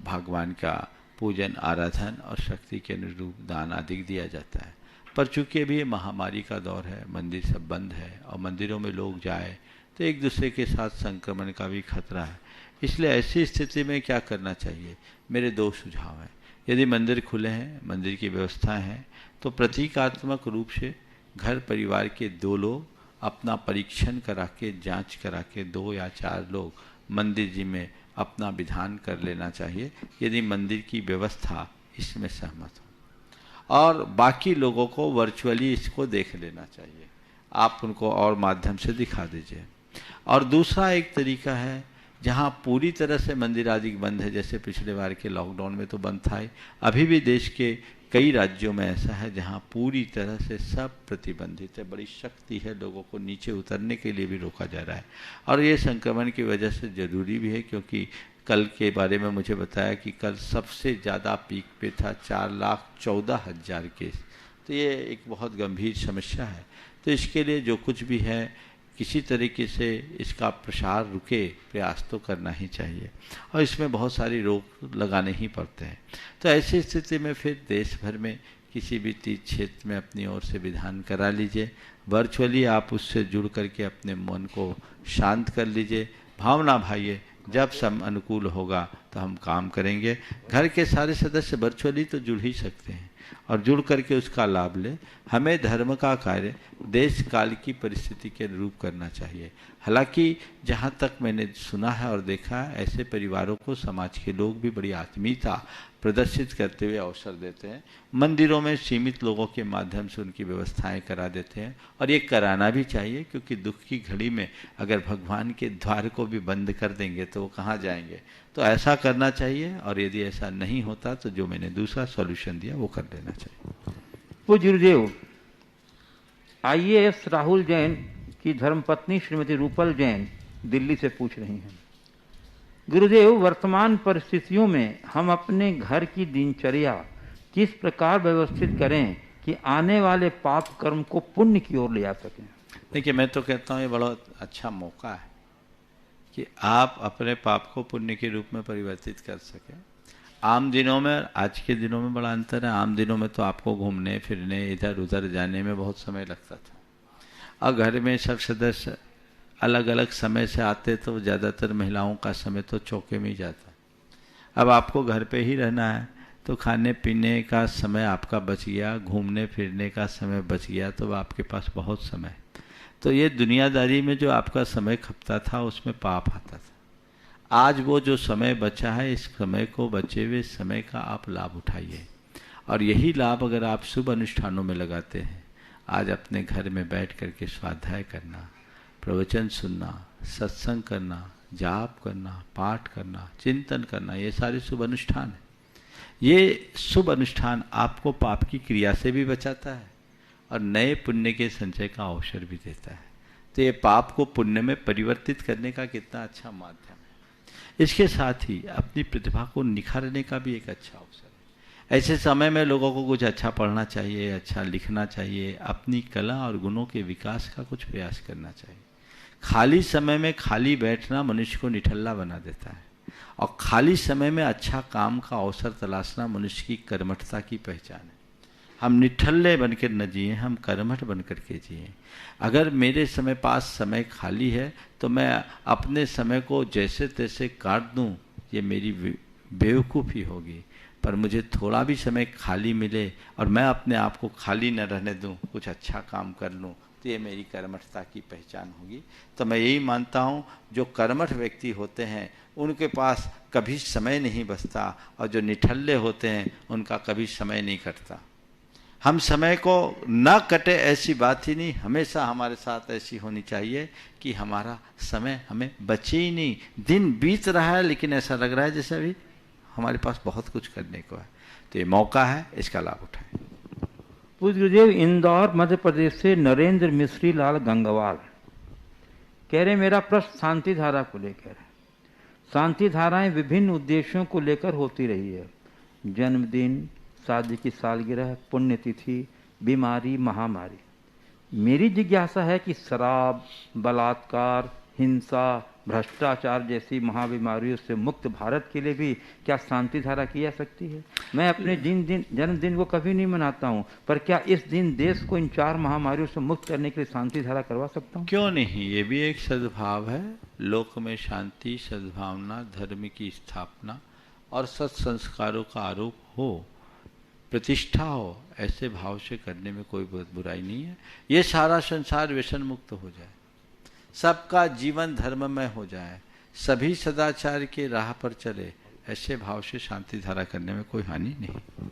भगवान का पूजन, आराधन और शक्ति के अनुरूप दान आदि दिया जाता है। पर चूंकि अभी ये महामारी का दौर है, मंदिर सब बंद है और मंदिरों में लोग जाए तो एक दूसरे के साथ संक्रमण का भी खतरा है। इसलिए ऐसी स्थिति में क्या करना चाहिए, मेरे 2 सुझाव हैं। यदि मंदिर खुले हैं, मंदिर की व्यवस्था है, तो प्रतीकात्मक रूप से घर परिवार के 2 लोग अपना परीक्षण करा के, जांच करा के 2 या 4 लोग मंदिर जी में अपना विधान कर लेना चाहिए, यदि मंदिर की व्यवस्था इसमें सहमत हो। और बाकी लोगों को वर्चुअली इसको देख लेना चाहिए, आप उनको और माध्यम से दिखा दीजिए। और दूसरा एक तरीका है, जहाँ पूरी तरह से मंदिर आदि बंद है, जैसे पिछले बार के लॉकडाउन में तो बंद था ही, अभी भी देश के कई राज्यों में ऐसा है जहाँ पूरी तरह से सब प्रतिबंधित है। बड़ी शक्ति है, लोगों को नीचे उतरने के लिए भी रोका जा रहा है। और ये संक्रमण की वजह से ज़रूरी भी है, क्योंकि कल के बारे में मुझे बताया कि कल सबसे ज़्यादा पीक पे था 4,14,000 केस। तो ये एक बहुत गंभीर समस्या है। तो इसके लिए जो कुछ भी है, किसी तरीके से इसका प्रसार रुके, प्रयास तो करना ही चाहिए, और इसमें बहुत सारी रोक लगाने ही पड़ते हैं। तो ऐसी स्थिति में फिर देश भर में किसी भी तीर्थ क्षेत्र में अपनी ओर से विधान करा लीजिए। वर्चुअली आप उससे जुड़ करके अपने मन को शांत कर लीजिए, भावना भाइये, जब सब अनुकूल होगा तो हम काम करेंगे। घर के सारे सदस्य वर्चुअली तो जुड़ ही सकते हैं, और जुड़ करके उसका लाभ ले। हमें धर्म का कार्य देश काल की परिस्थिति के अनुरूप करना चाहिए। हालांकि जहाँ तक मैंने सुना है और देखा है, ऐसे परिवारों को समाज के लोग भी बड़ी आत्मीयता प्रदर्शित करते हुए अवसर देते हैं। मंदिरों में सीमित लोगों के माध्यम से उनकी व्यवस्थाएं करा देते हैं, और ये कराना भी चाहिए, क्योंकि दुख की घड़ी में अगर भगवान के द्वार को भी बंद कर देंगे तो वो कहाँ जाएंगे। तो ऐसा करना चाहिए, और यदि ऐसा नहीं होता तो जो मैंने दूसरा सॉल्यूशन दिया वो कर लेना चाहिए। पूज्य गुरुदेव, IAS राहुल जैन की धर्मपत्नी श्रीमती रूपल जैन दिल्ली से पूछ रही हैं, गुरुदेव वर्तमान परिस्थितियों में हम अपने घर की दिनचर्या किस प्रकार व्यवस्थित करें कि आने वाले पाप कर्म को पुण्य की ओर ले जा सकें। देखिए, मैं तो कहता हूँ ये बड़ा अच्छा मौका है कि आप अपने पाप को पुण्य के रूप में परिवर्तित कर सकें। आम दिनों में, आज के दिनों में बड़ा अंतर है। आम दिनों में तो आपको घूमने फिरने, इधर उधर जाने में बहुत समय लगता था, और घर में सब सदस्य अलग अलग समय से आते तो ज़्यादातर महिलाओं का समय तो चौके में ही जाता। अब आपको घर पे ही रहना है, तो खाने पीने का समय आपका बच गया, घूमने फिरने का समय बच गया, तो आपके पास बहुत समय। तो ये दुनियादारी में जो आपका समय खपता था, उसमें पाप आता था। आज वो जो समय बचा है, इस समय को, बचे हुए समय का आप लाभ उठाइए, और यही लाभ अगर आप शुभ अनुष्ठानों में लगाते हैं, आज अपने घर में बैठ करके स्वाध्याय करना, प्रवचन सुनना, सत्संग करना, जाप करना, पाठ करना, चिंतन करना, ये सारे शुभ अनुष्ठान हैं। ये शुभ अनुष्ठान आपको पाप की क्रिया से भी बचाता है और नए पुण्य के संचय का अवसर भी देता है। तो ये पाप को पुण्य में परिवर्तित करने का कितना अच्छा माध्यम है। इसके साथ ही अपनी प्रतिभा को निखारने का भी एक अच्छा अवसर है। ऐसे समय में लोगों को कुछ अच्छा पढ़ना चाहिए, अच्छा लिखना चाहिए, अपनी कला और गुणों के विकास का कुछ प्रयास करना चाहिए। खाली समय में खाली बैठना मनुष्य को निठल्ला बना देता है, और खाली समय में अच्छा काम का अवसर तलाशना मनुष्य की कर्मठता की पहचान है। हम निठल्ले बनकर न जिए, हम कर्मठ बनकर के जिए। अगर मेरे पास समय खाली है तो मैं अपने समय को जैसे तैसे काट दूं, ये मेरी बेवकूफ़ी होगी। पर मुझे थोड़ा भी समय खाली मिले और मैं अपने आप को खाली न रहने दूं, कुछ अच्छा काम कर लूं, तो ये मेरी कर्मठता की पहचान होगी। तो मैं यही मानता हूँ, जो कर्मठ व्यक्ति होते हैं उनके पास कभी समय नहीं बचता, और जो निठल्ले होते हैं उनका कभी समय नहीं कटता। हम समय को न कटे ऐसी बात ही नहीं, हमेशा हमारे साथ ऐसी होनी चाहिए कि हमारा समय हमें बचे ही नहीं। दिन बीत रहा है लेकिन ऐसा लग रहा है जैसे अभी हमारे पास बहुत कुछ करने को है। तो ये मौका है, इसका लाभ उठाएं। पूज्य गुरुदेव, इंदौर मध्य प्रदेश से नरेंद्र मिश्री लाल गंगवाल कह रहे, मेरा प्रश्न शांति धारा को लेकर है। शांति धाराएं विभिन्न उद्देश्यों को लेकर होती रही है, जन्मदिन, शादी की सालगिरह, पुण्यतिथि, बीमारी, महामारी। मेरी जिज्ञासा है कि शराब, बलात्कार, हिंसा, भ्रष्टाचार जैसी महाबीमारियों से मुक्त भारत के लिए भी क्या शांति धारा की जा सकती है? मैं अपने जन्मदिन को कभी नहीं मनाता हूँ, पर क्या इस दिन देश को इन 4 महामारियों से मुक्त करने के लिए शांति धारा करवा सकता हूँ? क्यों नहीं, ये भी एक सद्भाव है। लोक में शांति, सद्भावना, धर्म की स्थापना और सत्संस्कारों का आरोप हो, प्रतिष्ठा हो, ऐसे भाव से करने में कोई बहुत बुराई नहीं है। ये सारा संसार व्यसन मुक्त हो जाए, सबका जीवन धर्ममय हो जाए, सभी सदाचार के राह पर चले, ऐसे भाव से शांति धारा करने में कोई हानि नहीं।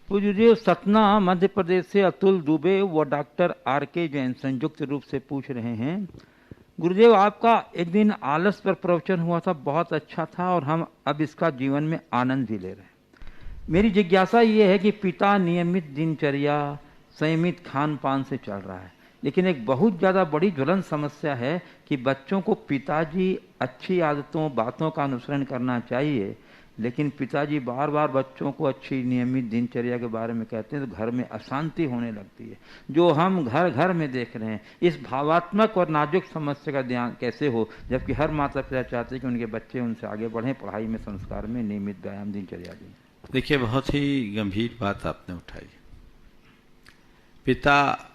पूज्य जी, सतना मध्य प्रदेश से अतुल दुबे व डॉक्टर RK जैन संयुक्त रूप से पूछ रहे हैं, गुरुदेव आपका एक दिन आलस पर प्रवचन हुआ था, बहुत अच्छा था और हम अब इसका जीवन में आनंद भी ले रहे हैं। मेरी जिज्ञासा ये है कि पिता नियमित दिनचर्या, संयमित खान पान से चल रहा है, लेकिन एक बहुत ज़्यादा बड़ी ज्वलंत समस्या है कि बच्चों को पिताजी अच्छी आदतों, बातों का अनुसरण करना चाहिए, लेकिन पिताजी बार बार बच्चों को अच्छी नियमित दिनचर्या के बारे में कहते हैं तो घर में अशांति होने लगती है, जो हम घर घर में देख रहे हैं। इस भावात्मक और नाजुक समस्या का ध्यान कैसे हो, जबकि हर माता पिता चाहते हैं कि उनके बच्चे उनसे आगे बढ़ें, पढ़ाई में, संस्कार में, नियमित व्यायाम, दिनचर्या दें। देखिए, बहुत ही गंभीर बात आपने उठाई। पिता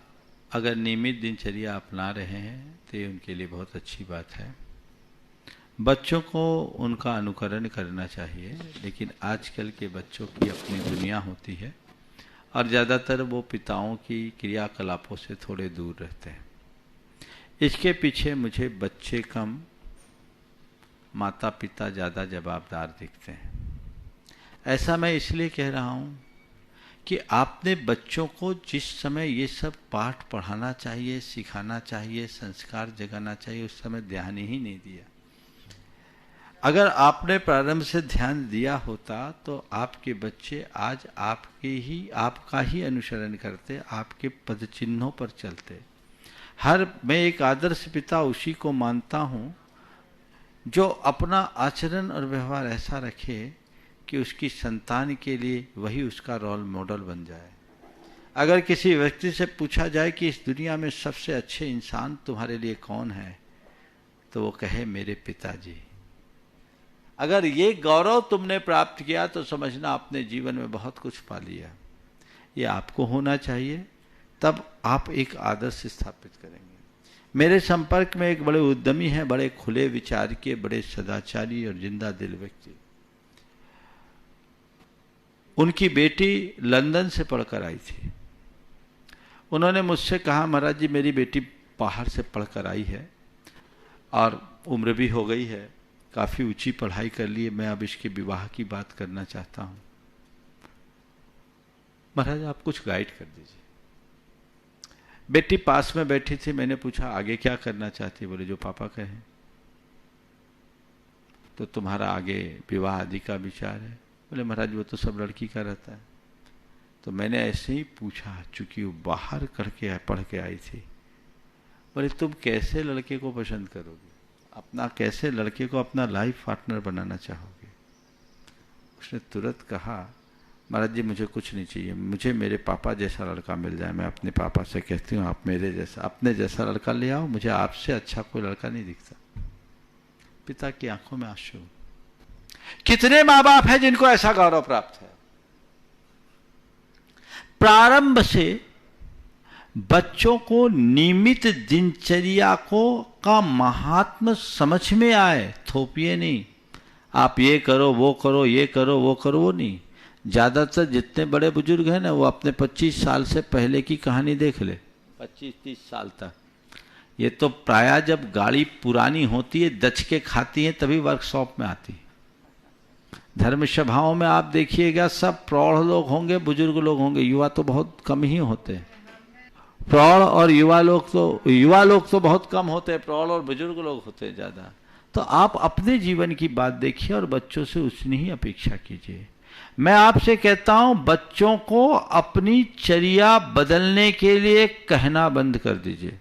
अगर नियमित दिनचर्या अपना रहे हैं तो ये उनके लिए बहुत अच्छी बात है। बच्चों को उनका अनुकरण करना चाहिए, लेकिन आजकल के बच्चों की अपनी दुनिया होती है और ज़्यादातर वो पिताओं की क्रियाकलापों से थोड़े दूर रहते हैं। इसके पीछे मुझे बच्चे कम, माता पिता ज़्यादा जवाबदार दिखते हैं। ऐसा मैं इसलिए कह रहा हूँ कि आपने बच्चों को जिस समय ये सब पाठ पढ़ाना चाहिए, सिखाना चाहिए, संस्कार जगाना चाहिए, उस समय ध्यान ही नहीं दिया। अगर आपने प्रारंभ से ध्यान दिया होता तो आपके बच्चे आज आपका ही अनुसरण करते, आपके पद चिन्हों पर चलते। मैं एक आदर्श पिता उसी को मानता हूँ जो अपना आचरण और व्यवहार ऐसा रखे कि उसकी संतान के लिए वही उसका रोल मॉडल बन जाए। अगर किसी व्यक्ति से पूछा जाए कि इस दुनिया में सबसे अच्छे इंसान तुम्हारे लिए कौन है, तो वो कहे मेरे पिताजी। अगर ये गौरव तुमने प्राप्त किया तो समझना आपने जीवन में बहुत कुछ पा लिया। ये आपको होना चाहिए, तब आप एक आदर्श स्थापित करेंगे। मेरे संपर्क में एक बड़े उद्यमी हैं, बड़े खुले विचार के, बड़े सदाचारी और जिंदा दिल व्यक्ति। उनकी बेटी लंदन से पढ़कर आई थी। उन्होंने मुझसे कहा, महाराज जी मेरी बेटी बाहर से पढ़कर आई है और उम्र भी हो गई है, काफ़ी ऊंची पढ़ाई कर ली है, मैं अब इसके विवाह की बात करना चाहता हूँ। महाराज आप कुछ गाइड कर दीजिए। बेटी पास में बैठी थी, मैंने पूछा आगे क्या करना चाहती है? बोले जो पापा कहें। तो तुम्हारा आगे विवाह आदि का विचार है? बोले महाराज वो तो सब लड़की का रहता है। तो मैंने ऐसे ही पूछा, चूंकि वो बाहर पढ़ के आई थी। बोले तुम कैसे लड़के को पसंद करोगे, कैसे लड़के को अपना लाइफ पार्टनर बनाना चाहोगे? उसने तुरंत कहा, महाराज जी मुझे कुछ नहीं चाहिए, मुझे मेरे पापा जैसा लड़का मिल जाए। मैं अपने पापा से कहती हूँ आप मेरे जैसा, अपने जैसा लड़का ले आओ, मुझे आपसे अच्छा कोई लड़का नहीं दिखता। पिता की आंखों में आंसू। कितने माँ बाप हैं जिनको ऐसा गौरव प्राप्त है। प्रारंभ से बच्चों को नियमित दिनचर्या को का महात्म समझ में आए, थोपिए नहीं, आप ये करो वो करो, ये करो वो करो, वो नहीं। ज्यादातर जितने बड़े बुजुर्ग हैं ना, वो अपने 25 साल से पहले की कहानी देख ले, 25-30 साल तक। ये तो प्रायः जब गाड़ी पुरानी होती है, दच के खाती है, तभी वर्कशॉप में आती है। धर्म सभाओं में आप देखिएगा सब प्रौढ़ लोग होंगे, बुजुर्ग लोग होंगे, युवा तो बहुत कम ही होते हैं। प्रौढ़ और युवा लोग तो बहुत कम होते हैं, प्रौढ़ और बुजुर्ग लोग होते हैं ज्यादा। तो आप अपने जीवन की बात देखिए और बच्चों से उतनी ही अपेक्षा कीजिए। मैं आपसे कहता हूं, बच्चों को अपनी चर्या बदलने के लिए कहना बंद कर दीजिए।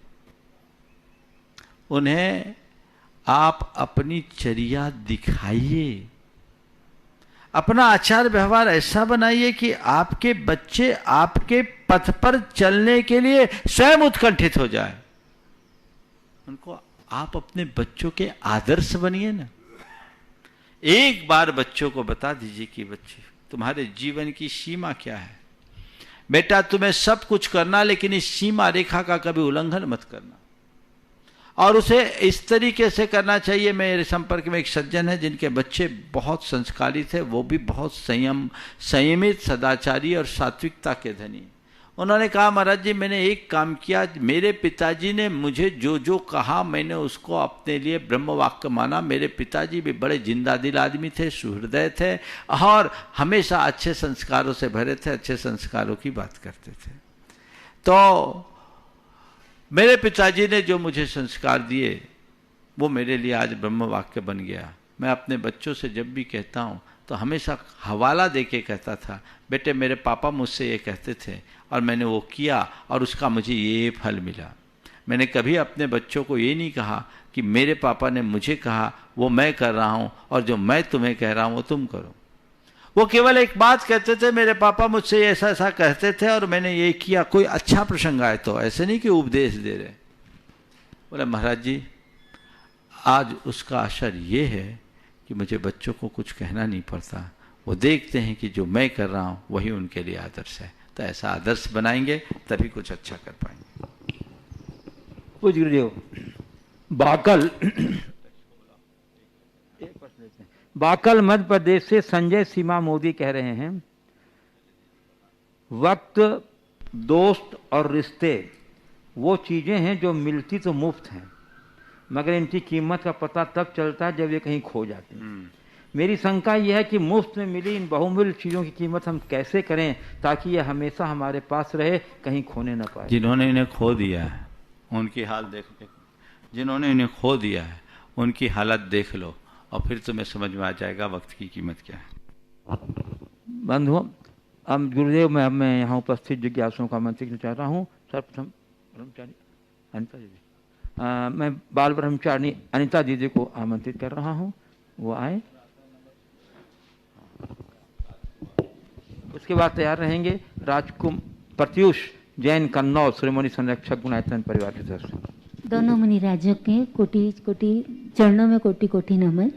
उन्हें आप अपनी चर्या दिखाइए, अपना आचार व्यवहार ऐसा बनाइए कि आपके बच्चे आपके पथ पर चलने के लिए स्वयं उत्कंठित हो जाए। उनको आप अपने बच्चों के आदर्श बनिए ना। एक बार बच्चों को बता दीजिए कि बच्चे तुम्हारे जीवन की सीमा क्या है। बेटा तुम्हें सब कुछ करना, लेकिन इस सीमा रेखा का कभी उल्लंघन मत करना। और उसे इस तरीके से करना चाहिए। मेरे संपर्क में एक सज्जन है जिनके बच्चे बहुत संस्कारी थे, वो भी बहुत संयमित, सदाचारी और सात्विकता के धनी। उन्होंने कहा महाराज जी मैंने एक काम किया, मेरे पिताजी ने मुझे जो जो कहा मैंने उसको अपने लिए ब्रह्म वाक्य माना। मेरे पिताजी भी बड़े जिंदा दिल आदमी थे, सुहृदय थे और हमेशा अच्छे संस्कारों से भरे थे, अच्छे संस्कारों की बात करते थे। तो मेरे पिताजी ने जो मुझे संस्कार दिए वो मेरे लिए आज ब्रह्म वाक्य बन गया। मैं अपने बच्चों से जब भी कहता हूँ तो हमेशा हवाला दे के कहता था, बेटे मेरे पापा मुझसे ये कहते थे और मैंने वो किया और उसका मुझे ये फल मिला। मैंने कभी अपने बच्चों को ये नहीं कहा कि मेरे पापा ने मुझे कहा वो मैं कर रहा हूँ और जो मैं तुम्हें कह रहा हूँ वो तुम करो। वो केवल एक बात कहते थे, मेरे पापा मुझसे ऐसा ऐसा कहते थे और मैंने ये किया। कोई अच्छा प्रसंग आए तो ऐसे नहीं कि उपदेश दे रहे। बोले महाराज जी आज उसका असर ये है कि मुझे बच्चों को कुछ कहना नहीं पड़ता, वो देखते हैं कि जो मैं कर रहा हूँ वही उनके लिए आदर्श है। तो ऐसा आदर्श बनाएंगे तभी कुछ अच्छा कर पाएंगे। पूज्य गुरुदेव, बाकल मध्य प्रदेश से संजय सीमा मोदी कह रहे हैं, वक्त, दोस्त और रिश्ते वो चीजें हैं जो मिलती तो मुफ्त हैं, मगर इनकी कीमत का पता तब चलता है जब ये कहीं खो जाती है। मेरी शंका यह है कि मुफ्त में मिली इन बहुमूल्य चीजों की कीमत हम कैसे करें ताकि ये हमेशा हमारे पास रहे, कहीं खोने न पाए। जिन्होंने इन्हें खो दिया है उनकी हाल देखो, जिन्होंने इन्हें खो दिया है उनकी हालत देख लो और फिर तुम्हें समझ में आ जाएगा वक्त की कीमत क्या है। बंधुओं, अब गुरुदेव मैं यहाँ उपस्थित जिज्ञासुओं का आमंत्रण करना चाहता हूँ। सर्वप्रथम ब्रह्मचारी अनिता दीदी, मैं बाल ब्रह्मचारिणी अनिता दीदी को आमंत्रित कर रहा हूँ, वो आए। उसके बाद तैयार रहेंगे प्रत्युष जैन कन्नौज श्रीमणि संरक्षक गुणायतन परिवार के सदस्य। दोनों मुनिराजों के कोटि कोटि चरणों में कोटि कोटि नमन।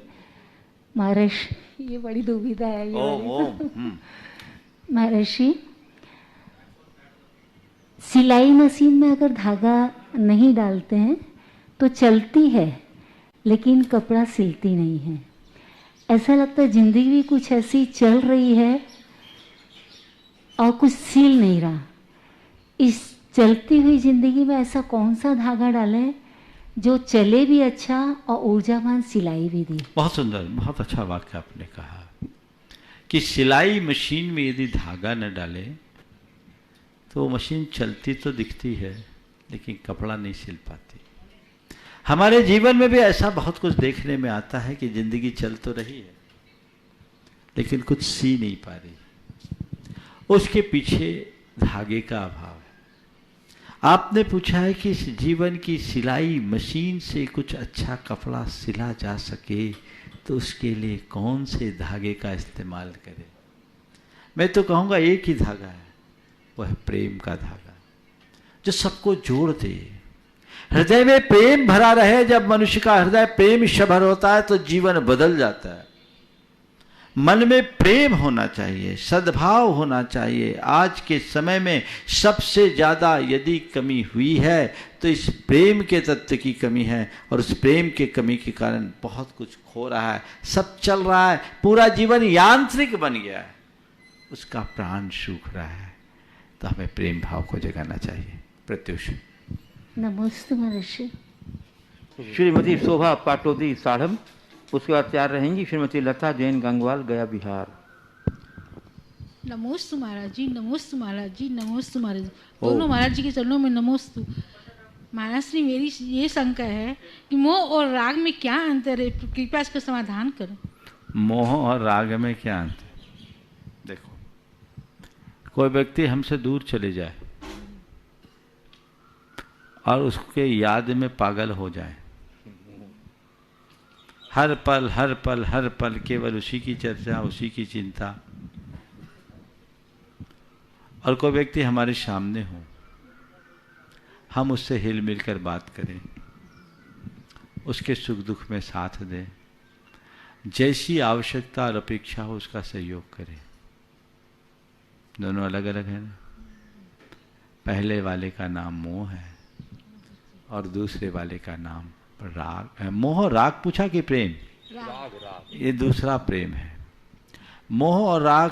महर्षि, ये बड़ी दुविधा है ये महर्षि, सिलाई मशीन में अगर धागा नहीं डालते हैं तो चलती है लेकिन कपड़ा सिलती नहीं है। ऐसा लगता है जिंदगी भी कुछ ऐसी चल रही है और कुछ सिल नहीं रहा। इस चलती हुई जिंदगी में ऐसा कौन सा धागा डालें जो चले भी अच्छा और ऊर्जावान सिलाई भी दे। बहुत सुंदर, बहुत अच्छा वाक्य आपने कहा कि सिलाई मशीन में यदि धागा न डाले तो मशीन चलती तो दिखती है लेकिन कपड़ा नहीं सिल पाती। हमारे जीवन में भी ऐसा बहुत कुछ देखने में आता है कि जिंदगी चल तो रही है लेकिन कुछ सी नहीं पा रही, उसके पीछे धागे का अभाव है। आपने पूछा है कि इस जीवन की सिलाई मशीन से कुछ अच्छा कपड़ा सिला जा सके तो उसके लिए कौन से धागे का इस्तेमाल करें। मैं तो कहूँगा एक ही धागा है, वो है प्रेम का धागा, जो सबको जोड़ दे। हृदय में प्रेम भरा रहे। जब मनुष्य का हृदय प्रेम से भर होता है तो जीवन बदल जाता है। मन में प्रेम होना चाहिए, सद्भाव होना चाहिए। आज के समय में सबसे ज्यादा यदि कमी हुई है तो इस प्रेम के तत्व की कमी है, और उस प्रेम के कमी के कारण बहुत कुछ खो रहा है। सब चल रहा है, पूरा जीवन यांत्रिक बन गया है, उसका प्राण सूख रहा है। तो हमें प्रेम भाव को जगाना चाहिए। प्रत्युष। नमस्ते महर्षि। श्रीमती शोभा पाटोदी साढ़म, उसके बाद तैयार रहेंगी श्रीमती लता जैन गंगवाल, गया बिहार। नमोस्तु महाराज जी, नमोस्तु महाराज जी, नमोस्तु महाराज जी। दोनों महाराज जी के चरणों में नमोस्तु। महाराज श्री, मेरी ये शंका है कि मोह और राग में क्या अंतर है, कृपया इसका समाधान करो। मोह और राग में क्या अंतर? देखो, कोई व्यक्ति हमसे दूर चले जाए और उसके याद में पागल हो जाए, हर पल हर पल हर पल केवल उसी की चर्चा, उसी की चिंता, और कोई व्यक्ति हमारे सामने हो, हम उससे हिल मिल कर बात करें, उसके सुख दुख में साथ दें, जैसी आवश्यकता और अपेक्षा हो उसका सहयोग करें। दोनों अलग अलग है ना। पहले वाले का नाम मोह है और दूसरे वाले का नाम राग है। मोह राग पूछा कि प्रेम? राग। ये दूसरा प्रेम है। मोह और राग,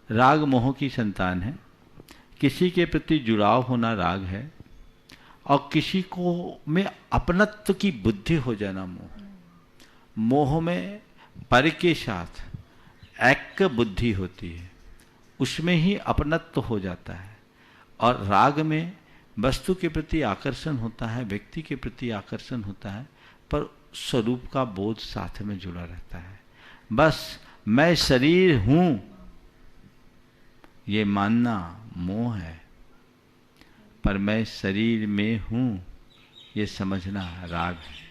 राग मोह की संतान है। किसी के प्रति जुड़ाव होना राग है, और किसी को में अपनत्व की बुद्धि हो जाना मोह। मोह में पर के साथ ऐक्य बुद्धि होती है, उसमें ही अपनत्व हो जाता है। और राग में वस्तु के प्रति आकर्षण होता है, व्यक्ति के प्रति आकर्षण होता है, पर स्वरूप का बोध साथ में जुड़ा रहता है। बस मैं शरीर हूं ये मानना मोह है, पर मैं शरीर में हूं ये समझना राग है।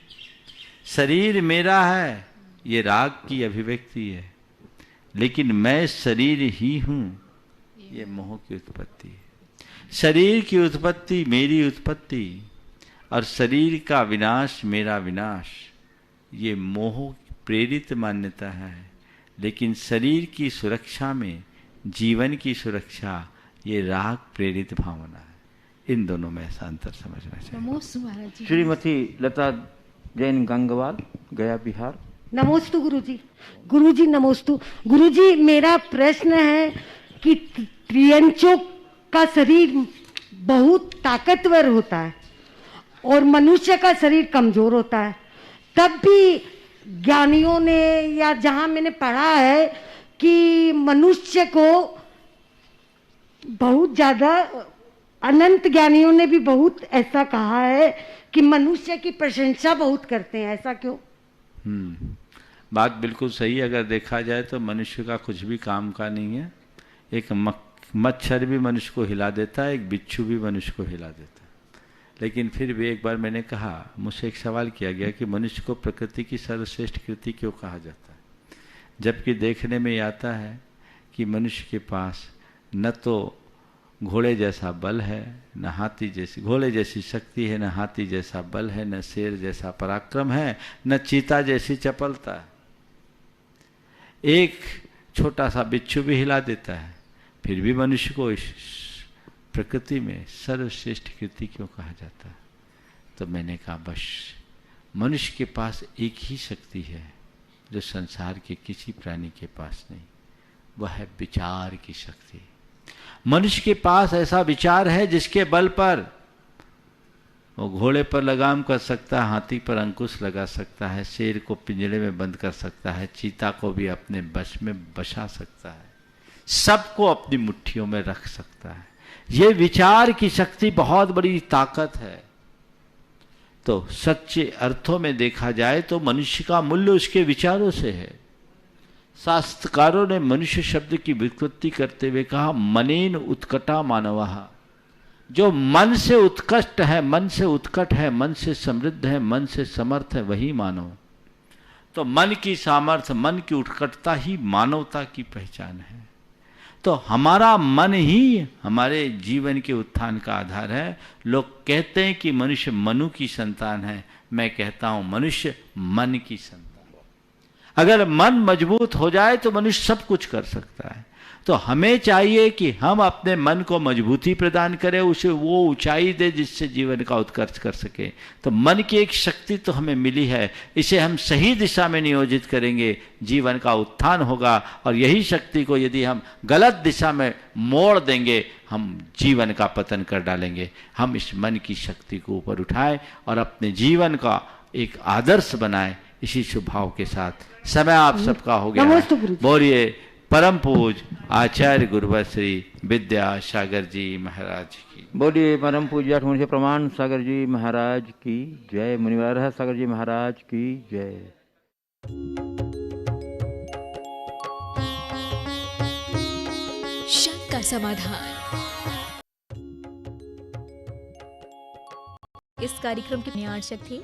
शरीर मेरा है ये राग की अभिव्यक्ति है, लेकिन मैं शरीर ही हूं ये मोह की उत्पत्ति है। शरीर की उत्पत्ति मेरी उत्पत्ति, और शरीर का विनाश मेरा विनाश, ये मोह प्रेरित मान्यता है। लेकिन शरीर की सुरक्षा में जीवन की सुरक्षा ये राग प्रेरित भावना है। इन दोनों में ऐसा अंतर समझना चाहिए। नमोस्तु महाराज जी। श्रीमती लता जैन गंगवाल, गया बिहार। नमोस्तु गुरुजी। गुरुजी नमोस्तु। गुरुजी, मेरा प्रश्न है कि त्रियंचों का शरीर बहुत ताकतवर होता है और मनुष्य का शरीर कमजोर होता है, तब भी ज्ञानियों ने, या जहां मैंने पढ़ा है कि मनुष्य को बहुत ज्यादा, अनंत ज्ञानियों ने भी बहुत ऐसा कहा है कि मनुष्य की प्रशंसा बहुत करते हैं। ऐसा क्यों? बात बिल्कुल सही। अगर देखा जाए तो मनुष्य का कुछ भी काम का नहीं है। एक मच्छर भी मनुष्य को हिला देता है, एक बिच्छू भी मनुष्य को हिला देता है। लेकिन फिर भी एक बार मैंने कहा, मुझसे एक सवाल किया गया कि मनुष्य को प्रकृति की सर्वश्रेष्ठ कृति क्यों कहा जाता है, जबकि देखने में आता है कि मनुष्य के पास न तो घोड़े जैसा बल है, न हाथी जैसी, घोड़े जैसी शक्ति है, न हाथी जैसा बल है, न शेर जैसा पराक्रम है, न चीता जैसी चपलता है। एक छोटा सा बिच्छू भी हिला देता है, फिर भी मनुष्य को इस प्रकृति में सर्वश्रेष्ठ कृति क्यों कहा जाता है? तो मैंने कहा, बस मनुष्य के पास एक ही शक्ति है जो संसार के किसी प्राणी के पास नहीं, वह है विचार की शक्ति। मनुष्य के पास ऐसा विचार है जिसके बल पर वो घोड़े पर लगाम कर सकता है, हाथी पर अंकुश लगा सकता है, शेर को पिंजरे में बंद कर सकता है, चीता को भी अपने बस में बसा सकता है, सबको अपनी मुट्ठियों में रख सकता है। ये विचार की शक्ति बहुत बड़ी ताकत है। तो सच्चे अर्थों में देखा जाए तो मनुष्य का मूल्य उसके विचारों से है। शास्त्रकारों ने मनुष्य शब्द की व्युत्पत्ति करते हुए कहा, मनेन उत्कटा मानवः, जो मन से उत्कृष्ट है, मन से उत्कट है, मन से समृद्ध है, मन से समर्थ है, वही मानव। तो मन की सामर्थ्य, मन की उत्कटता ही मानवता की पहचान है। तो हमारा मन ही हमारे जीवन के उत्थान का आधार है। लोग कहते हैं कि मनुष्य मनु की संतान है, मैं कहता हूं मनुष्य मन की संतान। अगर मन मजबूत हो जाए तो मनुष्य सब कुछ कर सकता है। तो हमें चाहिए कि हम अपने मन को मजबूती प्रदान करें, उसे वो ऊंचाई दे जिससे जीवन का उत्कर्ष कर सके। तो मन की एक शक्ति तो हमें मिली है, इसे हम सही दिशा में नियोजित करेंगे, जीवन का उत्थान होगा। और यही शक्ति को यदि हम गलत दिशा में मोड़ देंगे, हम जीवन का पतन कर डालेंगे। हम इस मन की शक्ति को ऊपर उठाएं और अपने जीवन का एक आदर्श बनाएं। इसी शुभ भाव के साथ समय आप सबका हो गया है। बोलिए परम पूज आचार्य गुरुवर श्री विद्यासागर जी महाराज की। बोलिए परम पूज्य मुनि प्रमाण सागर जी महाराज की जय। मुनिवर सागर जी महाराज की जय। शक का समाधान। इस कार्यक्रम के नियार्चक थे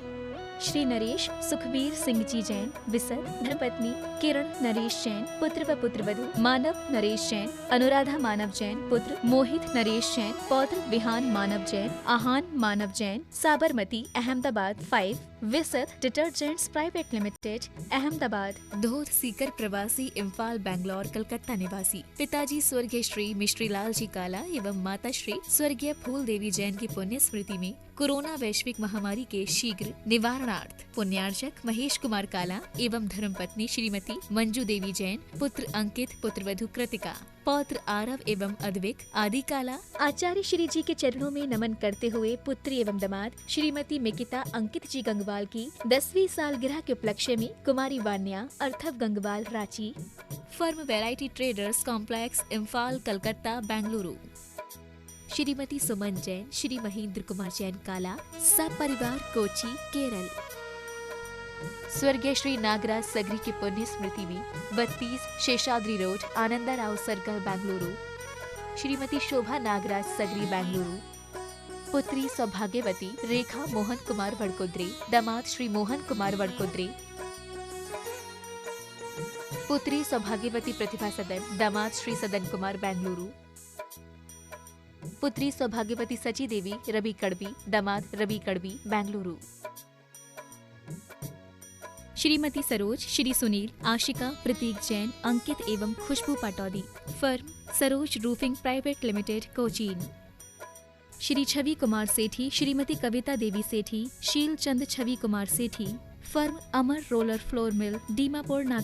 श्री नरेश सुखबीर सिंह जी जैन, विसर, धर्मपत्नी किरण नरेश जैन, पुत्र व पुत्रवधू मानव नरेश जैन, अनुराधा मानव जैन, पुत्र मोहित नरेश जैन, पौत्र Vihan Manav Jain, Aahan Manav Jain, Sabarmati Ahmedabad 5, Visat detergents private limited Ahmedabad, Dhodh Sikar प्रवासी इम्फाल बैंगलोर कलकत्ता निवासी, पिताजी स्वर्गीय श्री मिश्री लाल जी काला एवं माता श्री स्वर्गीय फूल देवी जैन की पुण्य स्मृति में कोरोना वैश्विक महामारी के शीघ्र निवारणार्थ पुण्यार्चक महेश कुमार काला एवं धर्मपत्नी श्रीमती मंजू देवी जैन, पुत्र अंकित, पुत्रवधू कृतिका, पौत्र आरव एवं अद्विक आदि काला, आचार्य श्री जी के चरणों में नमन करते हुए पुत्री एवं दामाद श्रीमती मिकिता अंकित जी गंगवाल की 10वीं सालगिरह के उपलक्ष्य में कुमारी वान्या अर्थव Gangwal Ranchi, firm variety traders complex Imphal Calcutta Bengaluru, Shrimati Suman Jain, Shri Mahendra Kumar Jain Kala, सब परिवार कोची केरल, स्वर्गीय श्री नागराज सगरी की पुण्य स्मृति में 32 शेषाद्री रोड आनंदा राव सर्कल बेंगलुरु, श्रीमती शोभा नागराज सगरी बेंगलुरु, पुत्री सौभाग्यवती रेखा मोहन कुमार वड़कोद्रे, दामाद श्री मोहन कुमार वड़कोद्रे, पुत्री सौभाग्यवती प्रतिभा सदन, दामाद श्री सदन कुमार बेंगलुरु, पुत्री सौभाग्यवती सची देवी रवि कड़बी, दामाद रवि कड़बी बेंगलुरु, श्रीमती सरोज, श्री सुनील, आशिका, प्रतीक जैन, अंकित एवं Khushboo Pataudi, firm Saroj roofing private limited Cochin, Shri Chhavi Kumar Sethi, Shrimati Kavita Devi Sethi, Sheel Chand Chhavi Kumar Sethi, firm Amar roller flour mill, Dimapur Naga.